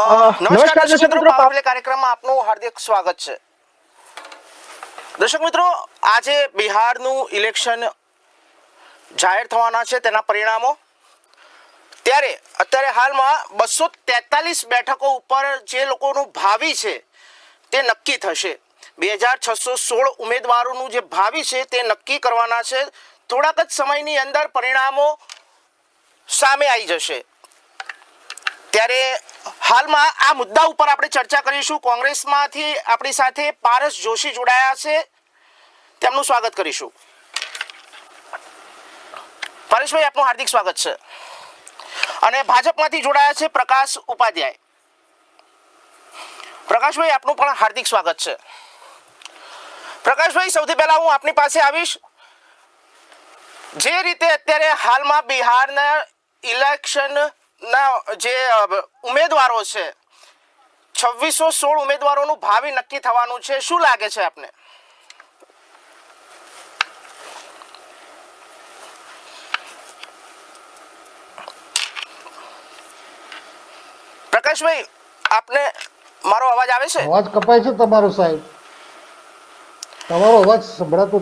નમસ્કાર દર્શક મિત્રો, પાવર પ્લે કાર્યક્રમમાં આપનું હાર્દિક સ્વાગત છે. દર્શક મિત્રો, આજે બિહારનું ઇલેક્શન જાહેર થવાના છે, તેના પરિણામો. ત્યારે અત્યારે હાલમાં 243 બેઠકો ઉપર જે લોકોનું ભાવિ છે તે નક્કી થશે. 2616 ઉમેદવારોનું જે ભાવિ છે તે નક્કી કરવાના છે. થોડાક જ સમયની અંદર પરિણામો સામે આવી જશે. ત્યારે હાલમાં આ મુદ્દા ઉપર આપણે ચર્ચા કરીશું. કોંગ્રેસમાંથી આપણી સાથે પારસ જોશી જોડાયા છે, તેમનું સ્વાગત કરીશું. પરેશભાઈ, આપનું હાર્દિક સ્વાગત છે. અને ભાજપમાંથી જોડાયા છે પ્રકાશ ઉપાધ્યાય. પ્રકાશભાઈ, આપનું પણ હાર્દિક સ્વાગત છે. પ્રકાશભાઈ, સૌથી પહેલા હું આપની પાસે આવીશ. જે રીતે અત્યારે હાલમાં બિહારના ઇલેક્શન ના જે ઉમેદવારો છે, 2616 ઉમેદવારોનું ભાવિ નક્કી થવાનું છે, શું લાગે છે આપને? પ્રકાશભાઈ, આપને મારો અવાજ આવે છે? અવાજ કપાય છે તમારો સાહેબ. તમારો અવાજ સંભળાતો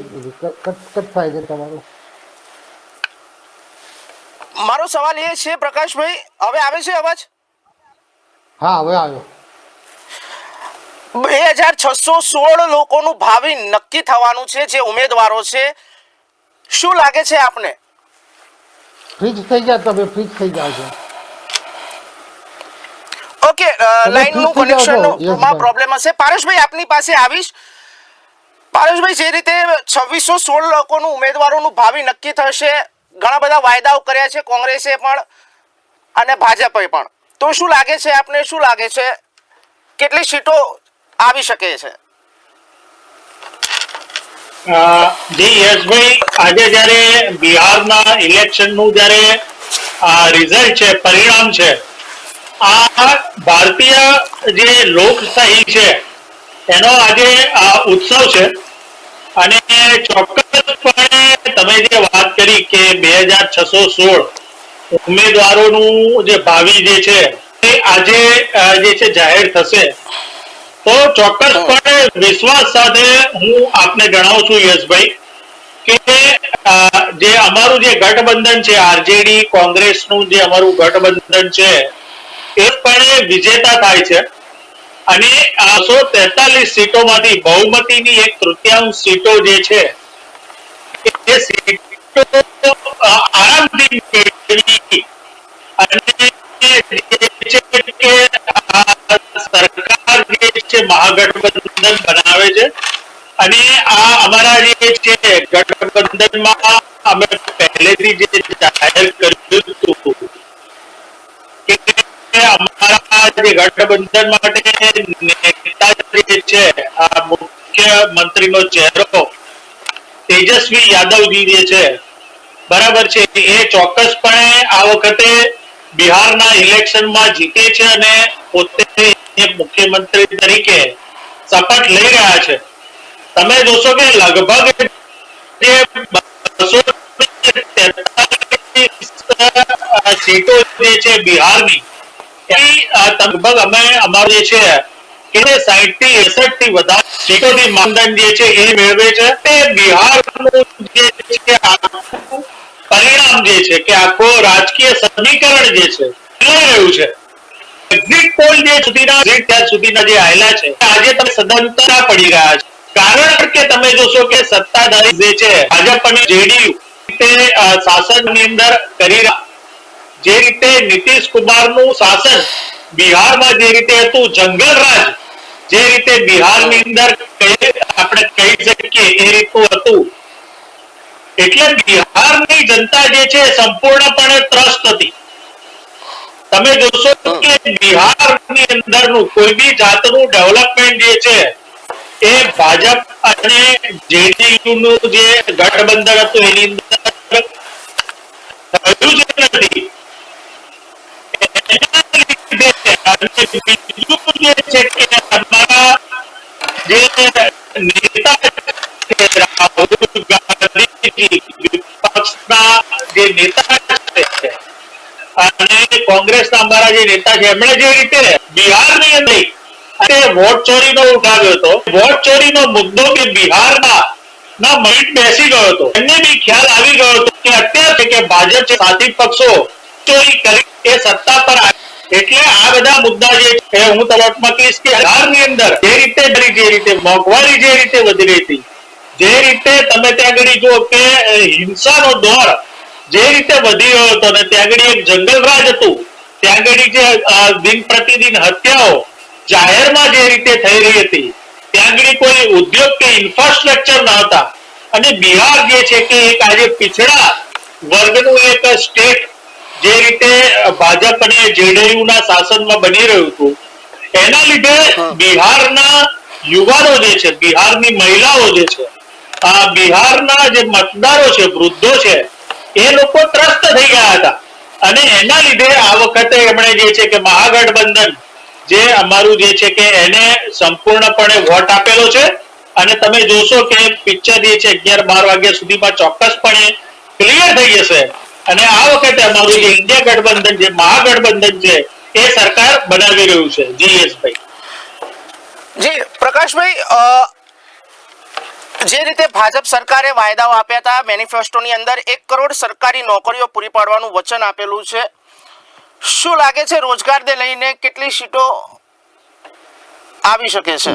કટ થાય છે તમારો. મારો સવાલ એ છે પ્રકાશભાઈ, હવે આવે છે અવાજ? હા, હવે આવ્યો. 2616 લોકોનું ભાવિ નક્કી થવાનું છે, જે ઉમેદવારો છે. શું લાગે છે આપને? ફ્રીજ થઈ ગયા, તમે ફ્રીજ થઈ જાવ છો. ઓકે, લાઈનનું કનેક્શનમાં પ્રોબ્લેમ હશે. પારસભાઈ, આપની પાસે આવીશ. પારસભાઈ, જે રીતે 2616 લોકોનું ઉમેદવારોનું ભાવિ નક્કી થશે, ઘણા બધા વાયદાઓ કર્યા છે કોંગ્રેસે પણ અને ભાજપે પણ. તો શું લાગે છે આપને? શું લાગે છે કેટલી સીટો આવી શકે છે? જી યશભાઈ, આજે જયારે બિહારના ઇલેક્શનનું જયારે રિઝલ્ટ છે, પરિણામ છે, આ ભારતીય જે લોકશાહી છે એનો આજે ઉત્સવ છે. અને ચોક્કસપણે તમે જે વાત કરી કે 2616 ઉમેદવારોનું જે ભાવિ જે છે એ આજે જે છે જાહેર થશે. તો ચોક્કસપણે વિશ્વાસ સાથે હું આપને જણાવું છું યશભાઈ કે જે અમારું જે ગઠબંધન છે, આરજેડી કોંગ્રેસનું જે અમારું ગઠબંધન છે એ પણ વિજેતા થાય છે. અને 243 સીટોમાંથી બહુમતીની 1/3 સીટો જે છે એ સીટો આરામથી મેળવી અને સરકાર જે છે મહાગઠબંધન બનાવે છે. અને આ અમારા જે છે ગઠબંધનમાં અમે પહેલેથી જે જાહેર કર્યું હતું કે અમારા જે ગઠબંધન માટે નેતા જે છે આ મુખ્યમંત્રીનો ચહેરો તેજસ્વી યાદવજી જે છે, બરાબર છે, એ ચોક્કસપણે આ વખતે બિહારના ઇલેક્શનમાં જીતે છે અને પોતે મુખ્યમંત્રી તરીકે શપથ લઈ રહ્યા છે. તમે જોશો કે લગભગ જે 243 સીટો જે છે બિહારની, લગભગ અમે અમારું જે છે કે 60 થી 61 થી વધારે સીટોથી માનદંડ જે છે એ મેળવે છે. તે બિહારનું જે છે પરિણામ જે છે કે આખો રાજકીય સમીકરણ જે છે બદલાઈ રહ્યું છે. એક્ઝિટ પોલ જે સુધીના જે આયેલા છે આજે તમે સદંતર પડી રહ્યા છે. કારણ કે તમે જોશો કે સત્તાધારી જે છે ભાજપ અને જેડીયુ તે શાસનની અંદર કરી રહ્યા, જે રીતે નીતિશ કુમારનું શાસન બિહારમાં જે રીતે હતું જંગલ રાજ, જે રીતે બિહારની અંદર આપણે કહી શકીએ એ રીતનું હતું. એટલે બિહારની જનતા જે છે સંપૂર્ણપણે ત્રસ્ત હતી. તમે જોશો કે બિહારની અંદરનું કોઈ બી જાતનું ડેવલપમેન્ટ જે છે એ ભાજપ અને જેડીયુ નું જે ગઠબંધન હતું એની અંદર થયું જ નથી. જે છે કે અમારા જે નેતા છે રાહુલ ગાંધી વિપક્ષના જે નેતા છે અને કોંગ્રેસના અમારા જે નેતા છે એમણે જે રીતે બિહારની અંદર અને વોટ ચોરીનો ઉઠાવ્યો હતો, વોટ ચોરીનો મુદ્દો કે બિહારના મિનિટ બેસી ગયો હતો, એમને બી ખ્યાલ આવી ગયો હતો કે અત્યારે કે ભાજપ સાથી પક્ષો ચોરી કરી એ સત્તા પર એટલે આ બધા મુદ્દા જે છે હું તરફમાં કહીશ કે બિહારની અંદર જે રીતે મોંઘવારી જે રીતે વધી રહી હતી, જે રીતે તમે ત્યાં આગળ જુઓ કે હિંસાનો દોર જે રીતે વધી રહ્યો હતો ને ત્યાં આગળ એક જંગલ રાજ હતું, ત્યાં આગળ જે દિન પ્રતિદિન હત્યાઓ જાહેરમાં જે રીતે થઈ રહી હતી, ત્યાં આગળ કોઈ ઉદ્યોગ કે ઇન્ફ્રાસ્ટ્રક્ચર ન હતા અને બિહાર જે છે કે એક આજે પિછડા વર્ગનું એક સ્ટેટ જે રીતે ભાજપ અને જેડીયુ ના શાસનમાં બની રહ્યું હતું, એના લીધે બિહારના યુવાનો જે છે, બિહારની મહિલાઓ જે છે, આ બિહારના જે મતદારો છે, વૃદ્ધો છે, એ લોકો ત્રસ્ત થઈ ગયા હતા અને એના લીધે આ વખતે એમણે જે છે કે મહાગઠબંધન જે અમારું જે છે કે એને સંપૂર્ણપણે વોટ આપેલો છે અને તમે જોશો કે પિક્ચર જે છે 11-12 વાગ્યા સુધીમાં ચોક્કસપણે ક્લિયર થઈ જશે અને આ વખતે અમારું જે ઇન્ડિયા ગઠબંધન જે મહાગઠબંધન છે એ સરકાર બનાવી રહ્યું છે. જીએસભાઈ. જી પ્રકાશભાઈ, જે રીતે ભાજપ સરકારે વાયદાઓ આપ્યા હતા મેનિફેસ્ટોની અંદર 1 કરોડ સરકારી નોકરીઓ પૂરી પાડવાનું વચન આપેલું છે, શું લાગે છે રોજગારને લઈને કેટલી સીટો આવી શકે છે?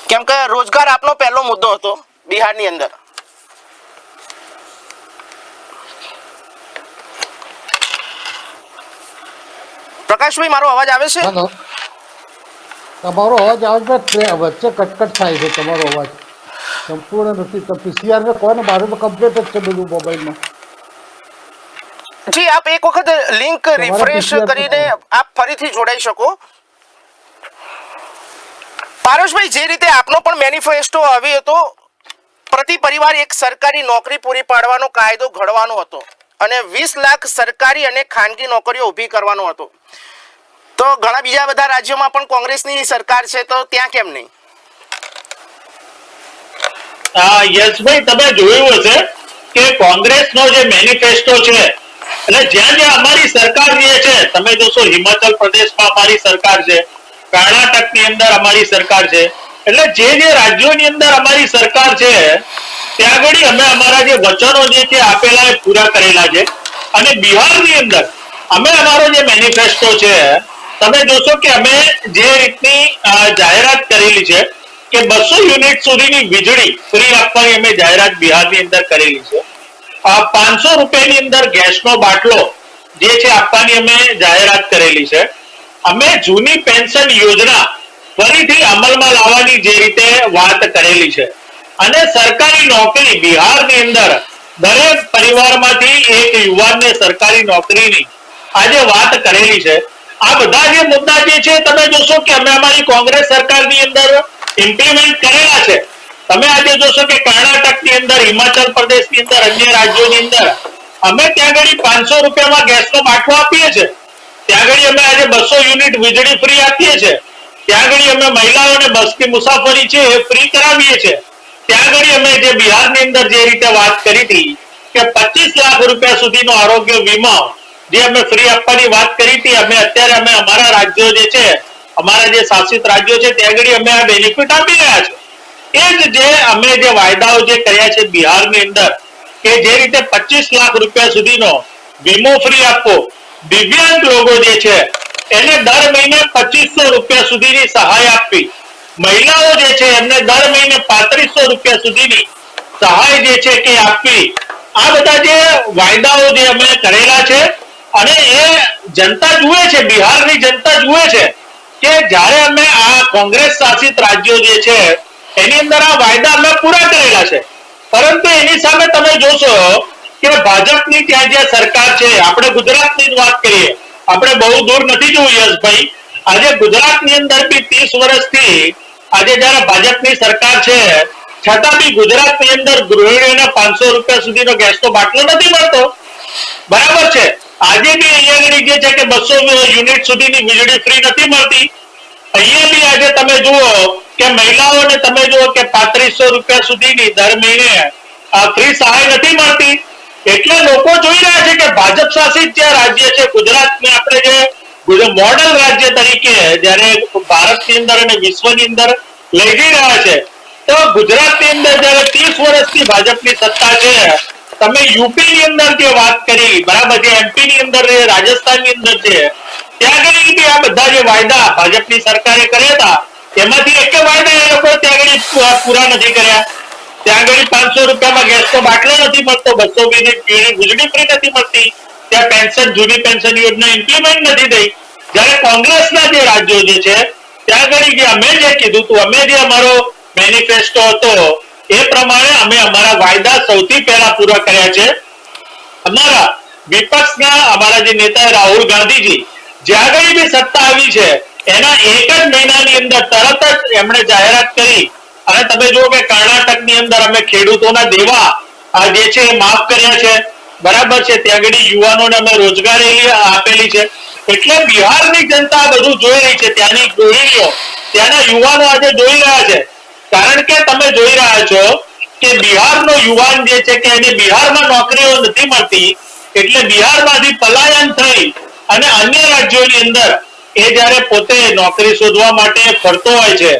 કેમ કે રોજગાર આપનો પહેલો મુદ્દો હતો બિહારની અંદર. પ્રકાશભાઈ, મારો અવાજ આવે છે? હેલો, તમારો અવાજ આવે છે, વચ્ચે કટકટ થાય છે તમારો અવાજ, સંપૂર્ણ નથી. તો પીસીઆર ને કોને મારે તો કમ્પ્લીટ જ છે બધું મોબાઈલમાં. જી, આપ એક વખત લિંક રિફ્રેશ કરીને આપ ફરીથી જોડાઈ શકો. પારસભાઈ, જે રીતે આપનો પણ મેનિફેસ્ટો આવી હતો, પ્રતિ પરિવાર એક સરકારી નોકરી પૂરી પાડવાનો કાયદો ઘડવાનો હતો અને 20 લાખ સરકારી અને ખાનગી નોકરીઓ ઊભી કરવાનો હતો. તો ઘણા બીજા બધા રાજ્યોમાં પણ કોંગ્રેસની સરકાર છે, તો ત્યાં કેમ નહીં? યશભાઈ, તમે જોયું હશે કે કોંગ્રેસનો જે મેનિફેસ્ટો છે એટલે જ્યાં જ્યાં અમારી સરકાર જે છે, તમે જોશો હિમાચલ પ્રદેશમાં અમારી સરકાર છે, કર્ણાટકની અંદર અમારી સરકાર છે, એટલે જે રાજ્યોની અંદર અમારી સરકાર છે ત્યાં આગળ અમે અમારા જે વચનો જે છે આપેલા એ પૂરા કરેલા છે અને બિહારની અંદર અમે અમારો જે મેનિફેસ્ટો છે તમે જોશો કે અમે જે રીતની જાહેરાત કરેલી છે કે 200 યુનિટ સુધીની વીજળી ફ્રી આપવાની અમે જાહેરાત બિહારની અંદર કરેલી છે. 500 રૂપિયાની અંદર ગેસનો બાટલો જે છે આપવાની અમે જાહેરાત કરેલી છે. અમે જૂની પેન્શન યોજના ફરીથી અમલમાં લાવવાની જે રીતે વાત કરેલી છે અને સરકારી નોકરી બિહારની અંદર દરેક પરિવારમાંથી એક યુવાનને સરકારી નોકરીની આજે વાત કરેલી છે. આ બધા જે મુદ્દા જે છે તમે જોશો કે અમે અમારી કોંગ્રેસ સરકારની અંદર ઇમ્પ્લિમેન્ટ કરેલા છે. તમે આજે જોશો કે કર્ણાટકની અંદર, હિમાચલ પ્રદેશની અંદર, અન્ય રાજ્યોની અંદર અમે ત્યાં આગળ 500 રૂપિયામાં ગેસનો બાટલો આપીએ છીએ. ત્યાં આગળ અમે આજે 200 યુનિટ વીજળી ફ્રી આપીએ છીએ. ત્યાં આગળ અમે મહિલાઓને બસની મુસાફરી છે એ ફ્રી કરાવીએ છીએ. ત્યાં આગળ અમે જે બિહારની અંદર જે રીતે વાત કરી હતી કે 25 લાખ રૂપિયા સુધીનો આરોગ્ય વીમો જે અમે ફ્રી આપવાની વાત કરી હતી, અમે અત્યારે અમે અમારા રાજ્યો જે છે, અમારા જે શાસિત રાજ્યો છે ત્યાં આગળ અમે આ બેનિફિટ આપી રહ્યા છે. એ જ જે અમે જે વાયદાઓ જે કર્યા છે બિહારની અંદર કે જે રીતે 25 લાખ રૂપિયા સુધીનો વીમો ફ્રી આપવો, દિવ્યાંગ લોકો જે છે એને દર મહિને 2500 રૂપિયા સુધીની સહાય આપવી, મહિલાઓ જે છે એમને દર મહિને 3500 રૂપિયા સુધીની સહાય જે છે કે આપવી, આ બધા જે વાયદાઓ જે અમે કરેલા છે અને એ જનતા જુએ છે, બિહારની જનતા જુએ છે કે જ્યારે અમે આ કોંગ્રેસ શાસિત રાજ્યો જે છે એની અંદર આ વાયદા અમે પૂરા કરેલા છે. પરંતુ એની સામે તમે જોશો કે ભાજપની ત્યાં જે સરકાર છે, આપણે ગુજરાતની જ વાત કરીએ, આપણે બહુ દૂર નથી જોવું યશભાઈ, આજે ગુજરાતની અંદર બી 30 વર્ષથી આજે જયારે ભાજપની સરકાર છે છતાં બી ગુજરાતની અંદર ગૃહિણીઓને 500 રૂપિયા સુધીનો ગેસનો બાટલો નથી મળતો. બરાબર છે, આજે બી અહીંયા જે છે કે 200 યુનિટ સુધીની વીજળી ફ્રી નથી મળતી. અહીંયા બી આજે તમે જુઓ કે મહિલાઓને તમે જુઓ કે 3500 રૂપિયા સુધીની દર મહિને ફ્રી સહાય નથી મળતી. એટલે લોકો જોઈ રહ્યા છે કે ભાજપ શાસિત જે રાજ્ય છે ગુજરાતને આપણે જે મોડલ રાજ્ય તરીકે જ્યારે ભારતની અંદર અને વિશ્વની અંદર લઈ જઈ રહ્યા છે, તો ગુજરાતની અંદર જ્યારે 30 વર્ષથી ભાજપની સત્તા છે, તમે યુપી ની અંદર જે વાત કરી બરાબર, જે એમપી ની અંદર રાજસ્થાનની અંદર છે, ત્યાં આગળ આ બધા જે વાયદા ભાજપની સરકારે કર્યા હતા એમાંથી એક વાયદા એ લોકો ત્યાં આગળ પૂરા નથી કર્યા. ત્યાં આગળ 500 રૂપિયામાં ગેસનો બાટલો નથી મળતો, 200 યુનિટ વીજળી ફ્રી નથી મળતી, ત્યાં પેન્શન જૂની પેન્શન યોજના ઇમ્પ્લિમેન્ટ નથી થઈ. જ્યારે કોંગ્રેસના જે રાજ્યો જે છે ત્યાં આગળ જે અમે જે કીધું હતું, અમે જે અમારો મેનિફેસ્ટો હતો એ પ્રમાણે અમે અમારા વાયદા સૌથી પહેલા પૂરા કર્યા છે. અમારા વિપક્ષના અમારા જે નેતા રાહુલ ગાંધીજી જ્યાં આગળ બી સત્તા આવી છે એના એક જ મહિનાની અંદર તરત જ એમણે જાહેરાત કરી અને તમે જુઓ કે કર્ણાટકની અંદર અમે ખેડૂતોના દેવા જે છે એ માફ કર્યા છે, બરાબર છે, ત્યાં આગળ યુવાનોને અમે રોજગારી આપેલી છે. એટલે બિહારની જનતા બધું જોઈ રહી છે, ત્યાંની ગૃહિણીઓ ત્યાંના યુવાનો આજે જોઈ રહ્યા છે. કારણ કે તમે જોઈ રહ્યા છો કે બિહારનો યુવાન જે છે કે એને બિહારમાં નોકરીઓ નથી મળતી, એટલે બિહારમાંથી પલાયન થઈ અને અન્ય રાજ્યોની અંદર એ જ્યારે પોતે નોકરી શોધવા માટે ફરતો હોય છે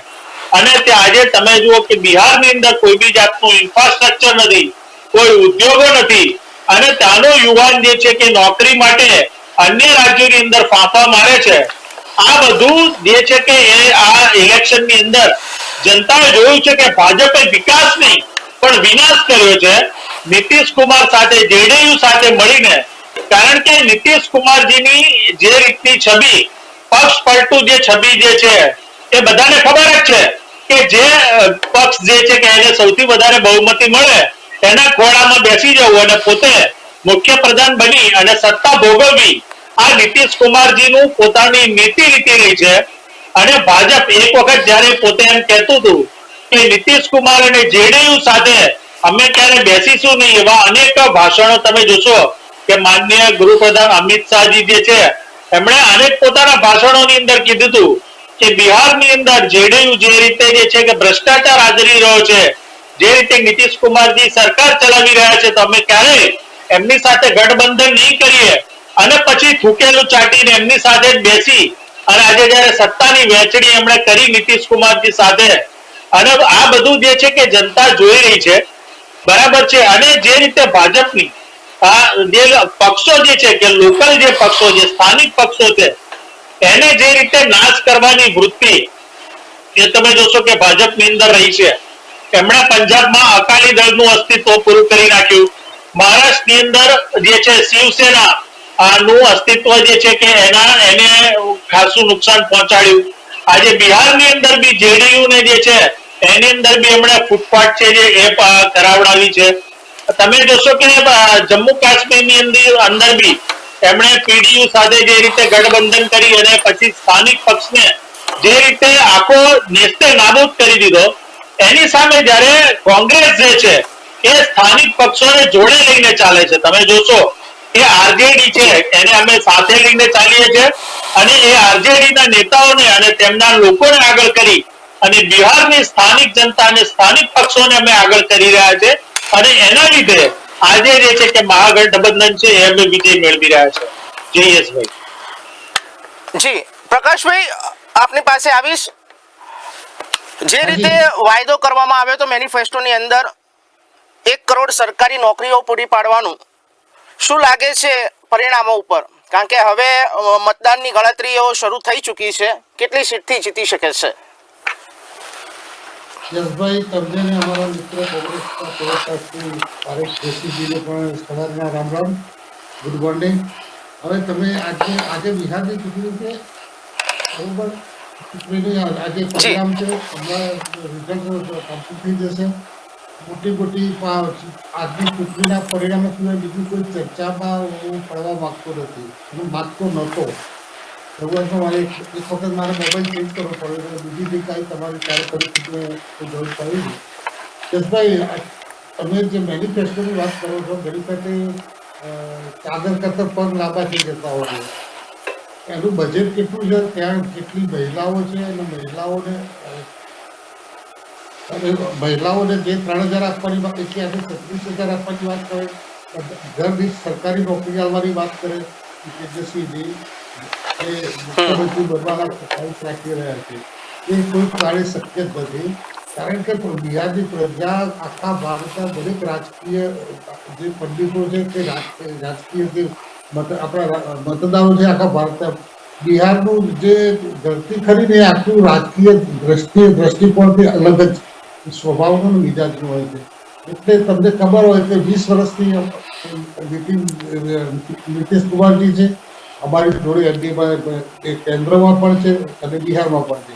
અને આજે તમે જુઓ કે બિહારની અંદર કોઈ બી જાતનું ઇન્ફ્રાસ્ટ્રક્ચર નથી, કોઈ ઉદ્યોગો નથી અને ત્યાંનો યુવાન જે છે કે નોકરી માટે અન્ય રાજ્યોની અંદર ફાંફા મારે છે. આ બધું જે છે કે એ આ ઇલેક્શનની અંદર જનતાએ જોયું છે કે ભાજપે વિકાસ નહીં પણ વિનાશ કર્યો છે નીતિશ કુમાર સાથે, જેડીયુ સાથે મળીને. કારણ કે નીતિશ કુમારજીની જે રીતની છબી, પક્ષ પલટું જે છબી જે છે એ બધાને ખબર જ છે કે જે પક્ષ જે છે કે એને સૌથી વધારે બહુમતી મળે એના ખોળામાં બેસી જવું અને પોતે મુખ્ય પ્રધાન બની અને સત્તા ભોગવવી, આ નીતિશ કુમારજીનું પોતાની નીતિ રીતિ રહી છે. અને ભાજપ એક વખત જ્યારે પોતે એમ કહેતું હતું કે નીતિશ કુમાર અને જેડીયુ સાથે અમે ક્યારે બેસીશું નહીં, એવા અનેક ભાષણો તમે જોશો કે માનનીય ગૃહપ્રધાન અમિત શાહજી જે છે એમણે અનેક પોતાના ભાષણોની અંદર કીધું હતું કે બિહારની અંદર જેડીયુ જે રીતે જે છે કે ભ્રષ્ટાચાર આચરી રહ્યો છે, જે રીતે નીતિશ કુમારજી સરકાર ચલાવી રહ્યા છે, તો અમે ક્યારેય એમની સાથે ગઠબંધન નહીં કરીએ અને પછી થૂકેલું ચાટીને એમની સાથે જ બેસી અને આજે જયારે સત્તાની વહેંચણી એમણે કરી નીતિશ કુમારજી સાથે, અને આ બધું જે છે કે જનતા જોઈ રહી છે, બરાબર છે. અને જે રીતે ભાજપની આ જે પક્ષો જે છે કે લોકલ જે પક્ષો જે સ્થાનિક પક્ષો છે એને જે રીતે નાશ કરવાની વૃત્તિ એ તમે જોશો કે ભાજપની અંદર રહી છે. એમણે પંજાબમાં અકાલી દળનું અસ્તિત્વ પૂરું કરી નાખ્યું, મહારાષ્ટ્રની અંદર જે છે શિવસેના નું અસ્તિત્વ જે છે કે એને ખાસું નુકસાન પહોંચાડ્યું. આજે બિહારની અંદર બી જેડીયુ ને જે છે એની અંદર બી એમણે ફૂટપાથ છે જે એ કરાવડાવી છે. તમે જોશો કે જમ્મુ કાશ્મીરની અંદર બી એમણે પીડીયુ સાથે જે રીતે ગઠબંધન કરી અને પછી સ્થાનિક પક્ષને જે રીતે આખો નેસ્તે નાબૂદ કરી દીધો, એની સામે જ્યારે કોંગ્રેસ જે છે એ સ્થાનિક પક્ષોને જોડે લઈને ચાલે છે. તમે જોશો કે આરજેડી છે એને અમે સાથે લઈને ચાલીએ છીએ અને એ આરજેડી ના નેતાઓને અને તેમના લોકોને આગળ કરી અને બિહારની સ્થાનિક જનતા અને સ્થાનિક પક્ષોને અમે આગળ કરી રહ્યા છે અને એના લીધે આજે જે છે કે મહાગઠબંધન છે એ અમે વિજય મેળવી રહ્યા છે. જય યશભાઈ. જી પ્રકાશભાઈ, આપની પાસે આવીશ. જે રીતે વાયદો કરવામાં આવ્યો તો મેનિફેસ્ટોની અંદર 1 કરોડ સરકારી નોકરીઓ પૂરી પાડવાનું, શું લાગે છે પરિણામો ઉપર? કારણ કે હવે મતદાનની ગણતરીઓ શરૂ થઈ ચૂકી છે, કેટલી સીટથી જીતી શકે છે? યશભાઈ, તમને ને અમારા મિત્ર કોંગ્રેસના પ્રવક્તા પારેખ જોશીજીને પણ સવારના રામ રામ, ગુડ મોર્નિંગ. હવે તમે આજે બિહારની ચૂંટણી છે, બરોબર? ચૂંટણીની આજે પરિણામ છે, હમણાં રિઝલ્ટ કમ્પ્લીટ થઈ જશે. મોટી આજની ચૂંટણીના પરિણામો સિવાય બીજી કોઈ ચર્ચામાં હું પડવા માંગતો નથી, હું માંગતો નહોતો. ભગવાનમાં મારે એક વખત મારે મોબાઈલ ચેન્જ કરવો પડ્યો, બીજી બી કાંઈ તમારી ત્યારે પરિસ્થિતિને જરૂર પડી. યશભાઈ, તમે જે મેનિફેસ્ટોની વાત કરો છો, ઘણી વખતે ચાદર કરતા પગ લાંબા થઈ જતા હોય છે. એનું બજેટ કેટલું છે, ત્યાં કેટલી મહિલાઓ છે અને મહિલાઓને જે 3,000 આપવાની વાત, એટલી આપણે 36,000 આપવાની વાત કરે, ઘર દીઠ સરકારી નોકરી આવવાની વાત કરે તેજસ્વીજી, એ મુખ્યમંત્રી બનવાના પ્રયાસ રાખી રહ્યા છે, એ કોઈ કાળે શક્ય જ નથી. કારણ કે બિહારની પ્રજા આખા ભારતના દરેક રાજકીય જે પંડિતો છે કે રાજકીય જે આપણા મતદારો છે આખા ભારતના, બિહારનું જે ધરતી ખરી ને એ આખું રાજકીય દ્રષ્ટિકોણથી અલગ જ સ્વભાવનું મિજાજનું હોય છે. એટલે તમને ખબર હોય કે 20 વર્ષથી નીતિશ કુમારજી છે અમારી જોડે એમડીમાં કેન્દ્રમાં પણ છે અને બિહારમાં પણ છે.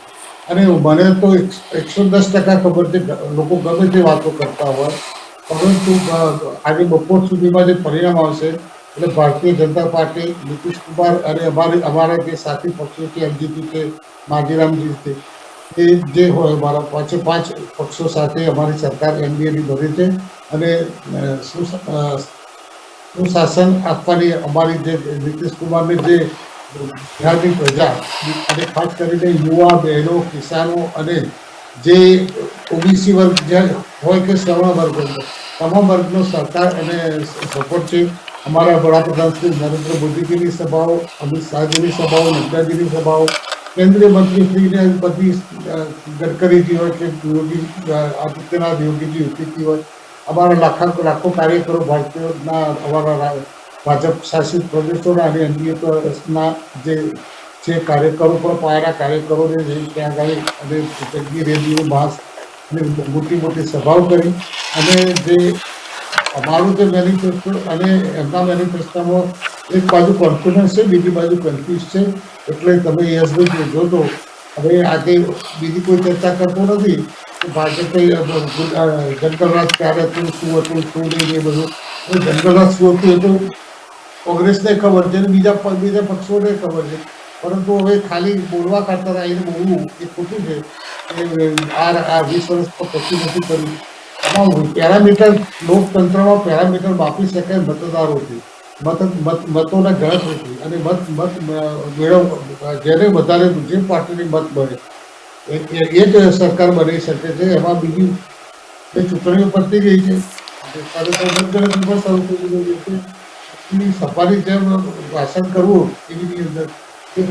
અને મને તો 110% ખબર છે, લોકો ગમે તે વાતો કરતા હોય, પરંતુ આજે બપોર સુધીમાં જે પરિણામ આવશે એટલે ભારતીય જનતા પાર્ટી, નીતિશ કુમાર અને અમારા જે સાથી પક્ષો છે, એલજીપી છે, માજીરામજી છે, એ જે હોય મારા પાંચે પાંચ પક્ષો સાથે અમારી સરકાર એનડીએની બની છે અને સુશાસન આપવાની અમારી જે નીતિશ કુમારની જે બિહારની પ્રજા અને ખાસ કરીને યુવા બહેનો, કિસાનો અને જે ઓબીસી વર્ગ જે હોય કે સવર્ણ વર્ગ હોય, તમામ વર્ગનો સરકાર અને સપોર્ટ છે. અમારા વડાપ્રધાન શ્રી નરેન્દ્ર મોદીજીની સભાઓ, અમિત શાહજીની સભાઓ, નડ્ડાજીની સભાઓ, કેન્દ્રીય મંત્રી શ્રીને બધી ગડકરીજી હોય કે યોગી આદિત્યનાથ યોગીજી ઉપસ્થિત હોય, અમારા લાખો કાર્યકરો ભારતીયોના અમારા ભાજપ શાસિત પ્રદેશોના અને એનડીએના જે કાર્યકરો પણ પાયાના કાર્યકરોને ત્યાં આગળ અને જંગી રેલીઓ માસ અને મોટી મોટી સભાઓ કરી અને જે અમારું જે મેનિફેસ્ટો અને એમના મેનિફેસ્ટોમાં એક બાજુ કોન્ફિડન્સ છે, બીજી બાજુ કન્ફ્યુઝ છે. એટલે તમે યશભાઈ જોજો, હવે આજે બીજી કોઈ ચર્ચા કરતો નથી કે ભાજપે જંગલરાજ ક્યારે હતું, શું હતું, શું નહીં, એ બધું જંગલરાજ શું હતું એ તો કોંગ્રેસને ખબર છે, બીજા પક્ષોને ખબર છે, પરંતુ હવે ખાલી બોલવા કરતા આવીને બોલવું એ ખોટું છે. આ 20 વર્ષ પછી નથી કર્યું. તમામ પેરામીટર લોકતંત્રમાં પેરામીટર માપી શકાય મતદારોથી, મતોના ગણતરીથી, અને મત જેને વધારે જે પાર્ટીની મત મળે એ જ સરકાર બની શકે છે. એમાં બીજી એ ચૂંટણીઓ પડતી ગઈ છે, મતગણતરી પણ શરૂ થઈ ગઈ છે. સભાની જેમ ભાષણ કરવું એની અંદર એ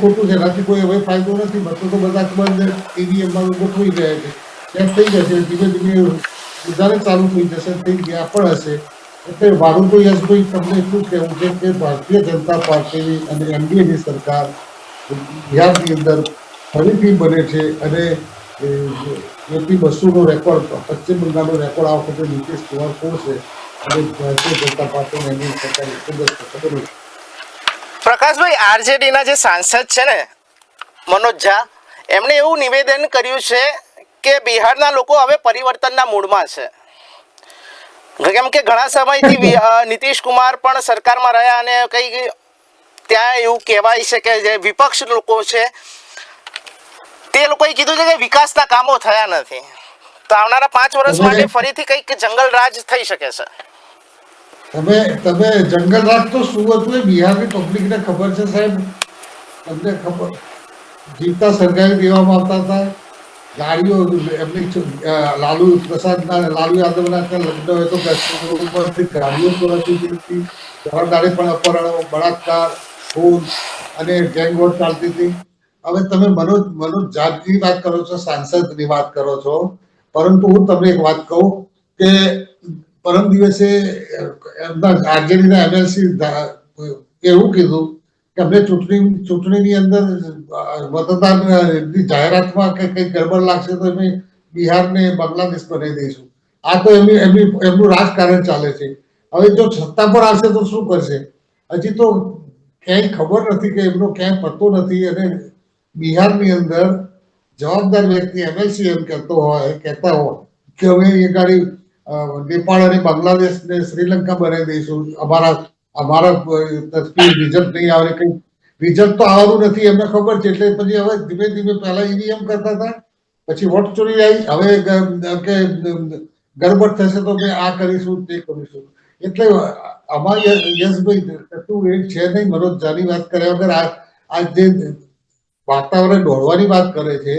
ખોટું છે, એનાથી કોઈ હવે ફાયદો નથી. મતો તો બધા બંધ ઈવીએમમાં ગોઠવાઈ ગયા છે, ત્યાં થઈ જશે, ધીમે ધીમે બધાને ચાલુ થઈ જશે, થઈ ગયા પણ હશે. એટલે મારું તો યશભાઈ તમને એટલું કહેવું છે કે ભારતીય જનતા પાર્ટીની અને એનડીએની સરકાર બિહારની અંદર ફરીથી બને છે અને એપી બસુનો રેકોર્ડ, પશ્ચિમ બંગાળનો રેકોર્ડ આ વખતે નીતિશ કુમાર તોડશે અને ભારતીય જનતા પાર્ટીને એની સરકાર ખબર છે. પ્રકાશભાઈ, આરજેડીના જે સાંસદ છે ને મનોજ ઝા, એમણે એવું નિવેદન કર્યું છે કે બિહારના લોકો હવે પરિવર્તનના મૂડમાં છે. કેમ કે ઘણા સમયથી નીતિશ કુમાર પણ સરકારમાં રહ્યા અને કઈ ત્યાં એવું કહેવાય છે કે જે વિપક્ષ લોકો છે તે લોકોએ કીધું છે કે વિકાસના કામો થયા નથી, તો આવનારા 5 વર્ષ માટે ફરીથી કંઈક જંગલ રાજ થઈ શકે છે. તમે જંગલરાજ તો શું હતું એ બિહારની પબ્લિકને ખબર છે સાહેબ. તમને ખબર, જીવતા સળગાવી દેવામાં આવતા હતા, ગાડીઓ એમની લાલુ યાદવના લગ્ન હોય તો ગાડીઓ તો નથી હતી, દાડે પણ અપહરણ, બળાત્કાર, ખૂન અને ગેંગવોર ચાલતી હતી. હવે તમે મનોજ ઝાની વાત કરો છો, સાંસદની વાત કરો છો, પરંતુ હું તમને એક વાત કહું કે પરમ દિવસે એમના આરજેડીના એમએલસી એવું કીધું કે અમે ચૂંટણીની અંદર મતદારની જાહેરાતમાં કંઈક ગડબડ લાગશે તો અમે બિહારને બાંગ્લાદેશ બનાવી દઈશું. આ તો એમનું રાજકારણ ચાલે છે. હવે જો સત્તા પર આવશે તો શું કરશે? હજી તો ક્યાંય ખબર નથી કે એમનો ક્યાંય પત્તો નથી. અને બિહારની અંદર જવાબદાર વ્યક્તિ એમએલસી એમ કહેતા હોય કે હવે એ ગાડી નેપાળ અને બાંગ્લાદેશને શ્રીલંકા બનાવી દઈશું, અમારા રિઝલ્ટ નહીં આવે, કઈ રિઝલ્ટ તો આવવાનું નથી એમને ખબર છે. એટલે પછી હવે ધીમે ધીમે પહેલા ઈવીએમ કરતા હતા, પછી વોટ ચોરી આવી, હવે કે ગડબડ થશે તો અમે આ કરીશું તે કરીશું. એટલે આમાં યશભાઈ કશું એ છે નહીં. મનોજ ઝાની વાત કર્યા વગર આ જે વાતાવરણ દોડવાની વાત કરે છે